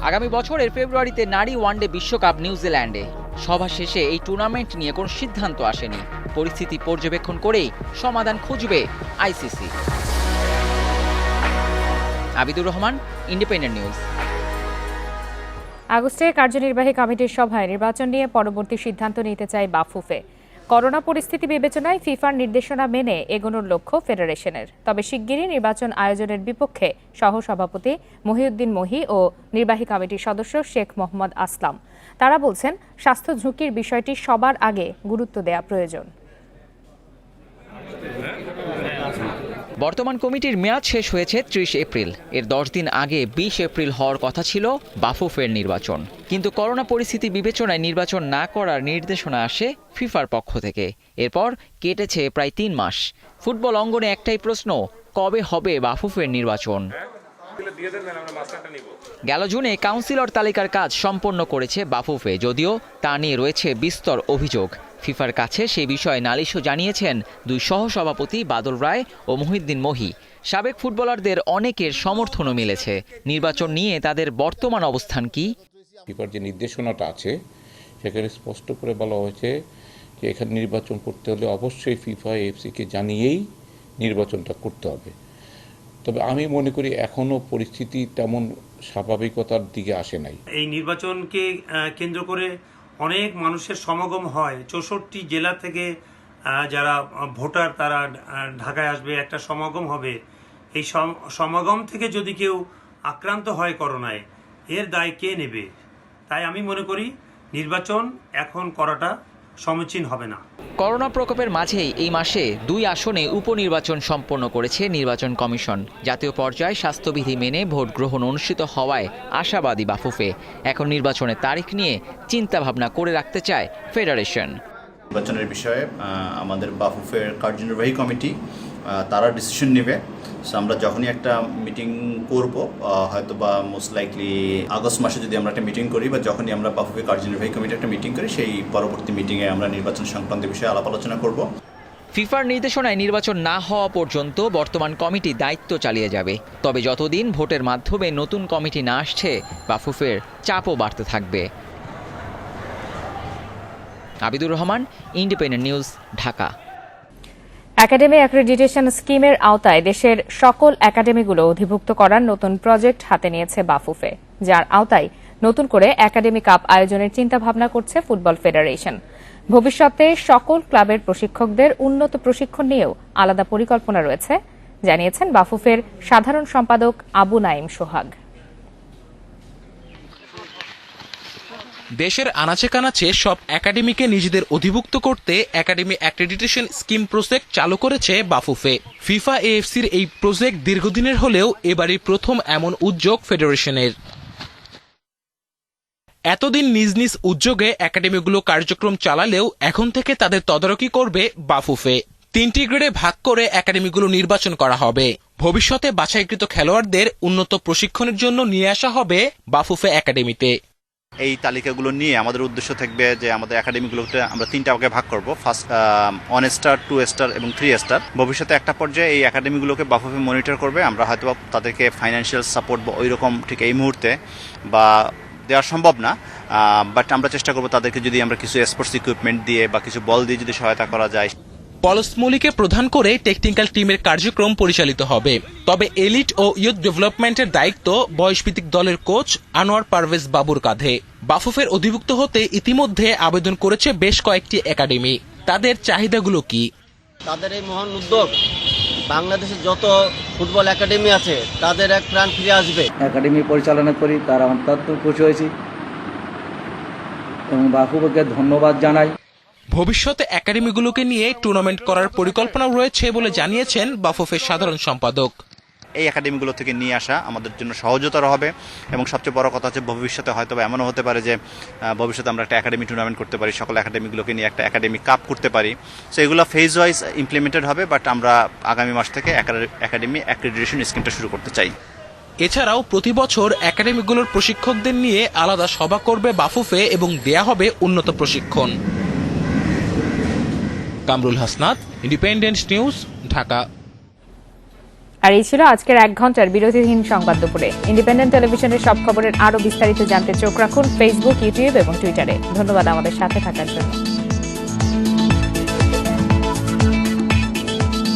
[SPEAKER 14] আগামী বছরের ফেব্রুয়ারিতে নারী ওয়ানডে বিশ্বকাপ নিউজিল্যান্ডে। সভা শেষে এই টুর্নামেন্ট নিয়ে কোনো সিদ্ধান্ত আসেনি। পরিস্থিতি পর্যবেক্ষণ করেই সমাধান খুঁজবে ICC. Abidur Rahman, independent news.
[SPEAKER 1] আগস্টে কার্যনির্বাহী কমিটির সভায় নির্বাচন নিয়ে পরবর্তী সিদ্ধান্ত নিতে চায় বাফুফে। করোনা পরিস্থিতি বিবেচনায় ফিফার নির্দেশনা মেনে এগোনোর লক্ষ্য ফেডারেশনের। তবে শিগগিরই নির্বাচন আয়োজনের বিপক্ষে সহসভাপতি মহিউদ্দিন মহি ও নির্বাহী কমিটির সদস্য শেখ মোহাম্মদ আসলাম। তারা বলছেন, স্বাস্থ্য ঝুঁকির বিষয়টি সবার আগে গুরুত্ব দেওয়া প্রয়োজন।
[SPEAKER 5] বর্তমান কমিটির মেয়াদ শেষ হয়েছে ৩০ এপ্রিল। এর ১০ দিন আগে ২০ এপ্রিল হওয়ার কথা ছিল বাফুফের নির্বাচন, কিন্তু করোনা পরিস্থিতি বিবেচনায় নির্বাচন না করার নির্দেশনা আসে ফিফার পক্ষ থেকে। এরপর কেটেছে প্রায় ৩ মাস। ফুটবল অঙ্গনে একটাই প্রশ্ন, কবে হবে বাফুফের নির্বাচন? গেল জুনে কাউন্সিলর তালিকার কাজ সম্পন্ন করেছে বাফুফে, যদিও তা নিয়ে রয়েছে বিস্তর অভিযোগ। ফিফার কাছে সেই বিষয়ে নালিশও জানিয়েছেন দুই সহসভাপতি বাদল রায় ও মহিউদ্দিন মহি। সাবেক ফুটবলারদের অনেকের সমর্থনও মিলেছে। নির্বাচন নিয়ে তাদের বর্তমান অবস্থান কি?
[SPEAKER 8] ফিফার যে নির্দেশনাটা আছে সেখানে স্পষ্ট করে বলা হয়েছে যে এখানে নির্বাচন করতে হলে অবশ্যই ফিফা এএফসিকে জানিয়েই নির্বাচনটা করতে হবে। তবে আমি মনে করি এখনো পরিস্থিতি তেমন স্বাভাবিকতার দিকে আসে নাই।
[SPEAKER 20] এই নির্বাচনকে কেন্দ্র করে অনেক মানুষের সমাগম হয়। ৬৪ জেলা থেকে যারা ভোটার তারা ঢাকায় আসবে, একটা সমাগম হবে। এই সমাগম থেকে যদি কেউ আক্রান্ত হয় করোনায়, এর দায় কে নেবে? তাই আমি মনে করি নির্বাচন এখন করাটা সমীচীন হবে না।
[SPEAKER 5] করোনা প্রকোপের মাঝেই এই মাসে ২ আসনে উপনির্বাচন সম্পন্ন করেছে নির্বাচন কমিশন। জাতীয় পর্যায়ে স্বাস্থ্যবিধি মেনে ভোট গ্রহণ অনুষ্ঠিত হওয়ায় আশাবাদী বাফুফে। এখন নির্বাচনের তারিখ নিয়ে চিন্তা ভাবনা করে রাখতে চায় ফেডারেশন।
[SPEAKER 21] নির্বাচনের বিষয়ে আমাদের বাফুফের কার্যনির্বাহী কমিটি তারা ডিসিশন নেবে। আমরা যখনই একটা মিটিং করব, হয়তো বা মোস্ট লাইকলি আগস্ট মাসে যদি আমরা একটা মিটিং করি, বা যখনই আমরা বাফুফে কার্যনির্বাহী কমিটি একটা মিটিং করি, সেই পরবর্তী মিটিংয়ে আমরা নির্বাচন সংক্রান্ত বিষয়ে আলাপ আলোচনা করব।
[SPEAKER 5] ফিফার নির্দেশনায় নির্বাচন না হওয়া পর্যন্ত বর্তমান কমিটি দায়িত্ব চালিয়ে যাবে। তবে যতদিন ভোটের মাধ্যমে নতুন কমিটি না আসছে, বাফুফের চাপও বাড়তে থাকবে। Abidur Rahman, independent News, Dhaka.
[SPEAKER 1] Academy accreditation স্কিমের আওতায় দেশের সকল একাডেমিগুলো অধিভুক্ত করার নতুন প্রজেক্ট হাতে নিয়েছে বাফুফে, যার আওতায় নতুন করে একাডেমি কাপ আয়োজনের চিন্তাভাবনা করছে ফুটবল ফেডারেশন। ভবিষ্যতে সকল ক্লাবের প্রশিক্ষকদের উন্নত প্রশিক্ষণ নিয়েও আলাদা পরিকল্পনা রয়েছে, জানিয়েছেন বাফুফের সাধারণ সম্পাদক আবু নাইম সোহাগ।
[SPEAKER 23] দেশের আনাচে কানাচে সব একাডেমিকে নিজেদের অধিভুক্ত করতে একাডেমি অ্যাক্রেডিটেশন স্কিম প্রজেক্ট চালু করেছে বাফুফে। ফিফা এএফসির এই প্রজেক্ট দীর্ঘদিনের হলেও এবারই প্রথম এমন উদ্যোগ ফেডারেশনের। এতদিন নিজ নিজ উদ্যোগে একাডেমিগুলো কার্যক্রম চালালেও এখন থেকে তাদের তদারকি করবে বাফুফে। 3টি গ্রেডে ভাগ করে একাডেমিগুলো নির্বাচন করা হবে। ভবিষ্যতে বাছাইকৃত খেলোয়াড়দের উন্নত প্রশিক্ষণের জন্য নিয়ে আসা হবে বাফুফে একাডেমিতে।
[SPEAKER 21] এই তালিকাগুলো নিয়ে আমাদের উদ্দেশ্য থাকবে যে আমাদের একাডেমিগুলোতে আমরা 3টা ভাগে ভাগ করব। ফার্স্ট 1 স্টার, 2 স্টার এবং 3 স্টার। ভবিষ্যতে একটা পর্যায়ে এই একাডেমিগুলোকে বাফুফে মনিটর করবে। আমরা হয়তো তাদেরকে ফাইন্যান্সিয়াল সাপোর্ট বা ওই রকম ঠিক এই মুহূর্তে বা দেওয়া সম্ভব না, বাট আমরা চেষ্টা করব তাদেরকে যদি আমরা কিছু স্পোর্টস ইকুইপমেন্ট দিয়ে বা কিছু বল দিয়ে যদি সহায়তা করা যায়।
[SPEAKER 23] পলস মৌলিকে প্রধান করে টেকনিক্যাল টিমের কার্যক্রম পরিচালিত হবে। তবে এলিট ও ইয়ুথ ডেভেলপমেন্টের দায়িত্ব বয়সভিত্তিক দলের কোচ আনোয়ার পারভেজ বাবুর কাঁধে। বাফুফের অধিভুক্ত হতে ইতিমধ্যে আবেদন করেছে বেশ কয়েকটি একাডেমি। তাদের চাহিদাগুলো কি?
[SPEAKER 24] তাদের এই মহান উদ্যোগ বাংলাদেশে যত ফুটবল একাডেমি আছে তাদের এক প্রাণ ফিরে আসবে।
[SPEAKER 25] একাডেমি পরিচালনা করি, তারা অত্যন্ত খুশি হয়েছি এবং বাফুফেকে ধন্যবাদ জানাই।
[SPEAKER 23] ভবিষ্যতে একাডেমিগুলোকে নিয়ে টুর্নামেন্ট করার পরিকল্পনাও রয়েছে বলে জানিয়েছেন বাফুফের সাধারণ সম্পাদক।
[SPEAKER 21] এই একাডেমিগুলো থেকে নিয়ে আসা আমাদের জন্য সহজতর হবে এবং সবচেয়ে বড় কথা হচ্ছে ভবিষ্যতে হয়তো এমনও হতে পারে যে ভবিষ্যতে আমরা একটা একাডেমি টুর্নামেন্ট করতে পারি, সকল একাডেমিগুলোকে নিয়ে একটা একাডেমি কাপ করতে পারি। সো এগুলো ফেজ ওয়াইজ ইমপ্লিমেন্টেড হবে, বাট আমরা আগামী মাস থেকে একাডেমি অ্যাক্রেডিটেশন স্কিমটা শুরু করতে চাই।
[SPEAKER 23] এছাড়াও প্রতি বছর একাডেমিগুলোর প্রশিক্ষকদের নিয়ে আলাদা সভা করবে বাফুফে এবং দেয়া হবে উন্নত প্রশিক্ষণ। Kamrul Hasnat, Independent News, Dhaka.
[SPEAKER 1] আর এই ছিল আজকের 1 ঘন্টার বিরতিহীন সংবাদ দুপুরে। ইন্ডিপেন্ডেন্ট টেলিভিশনের সব খবরের আরো বিস্তারিত জানতে চোখ রাখুন ফেসবুক, ইউটিউব এবং টুইটারে। ধন্যবাদ আমাদের সাথে থাকার জন্য।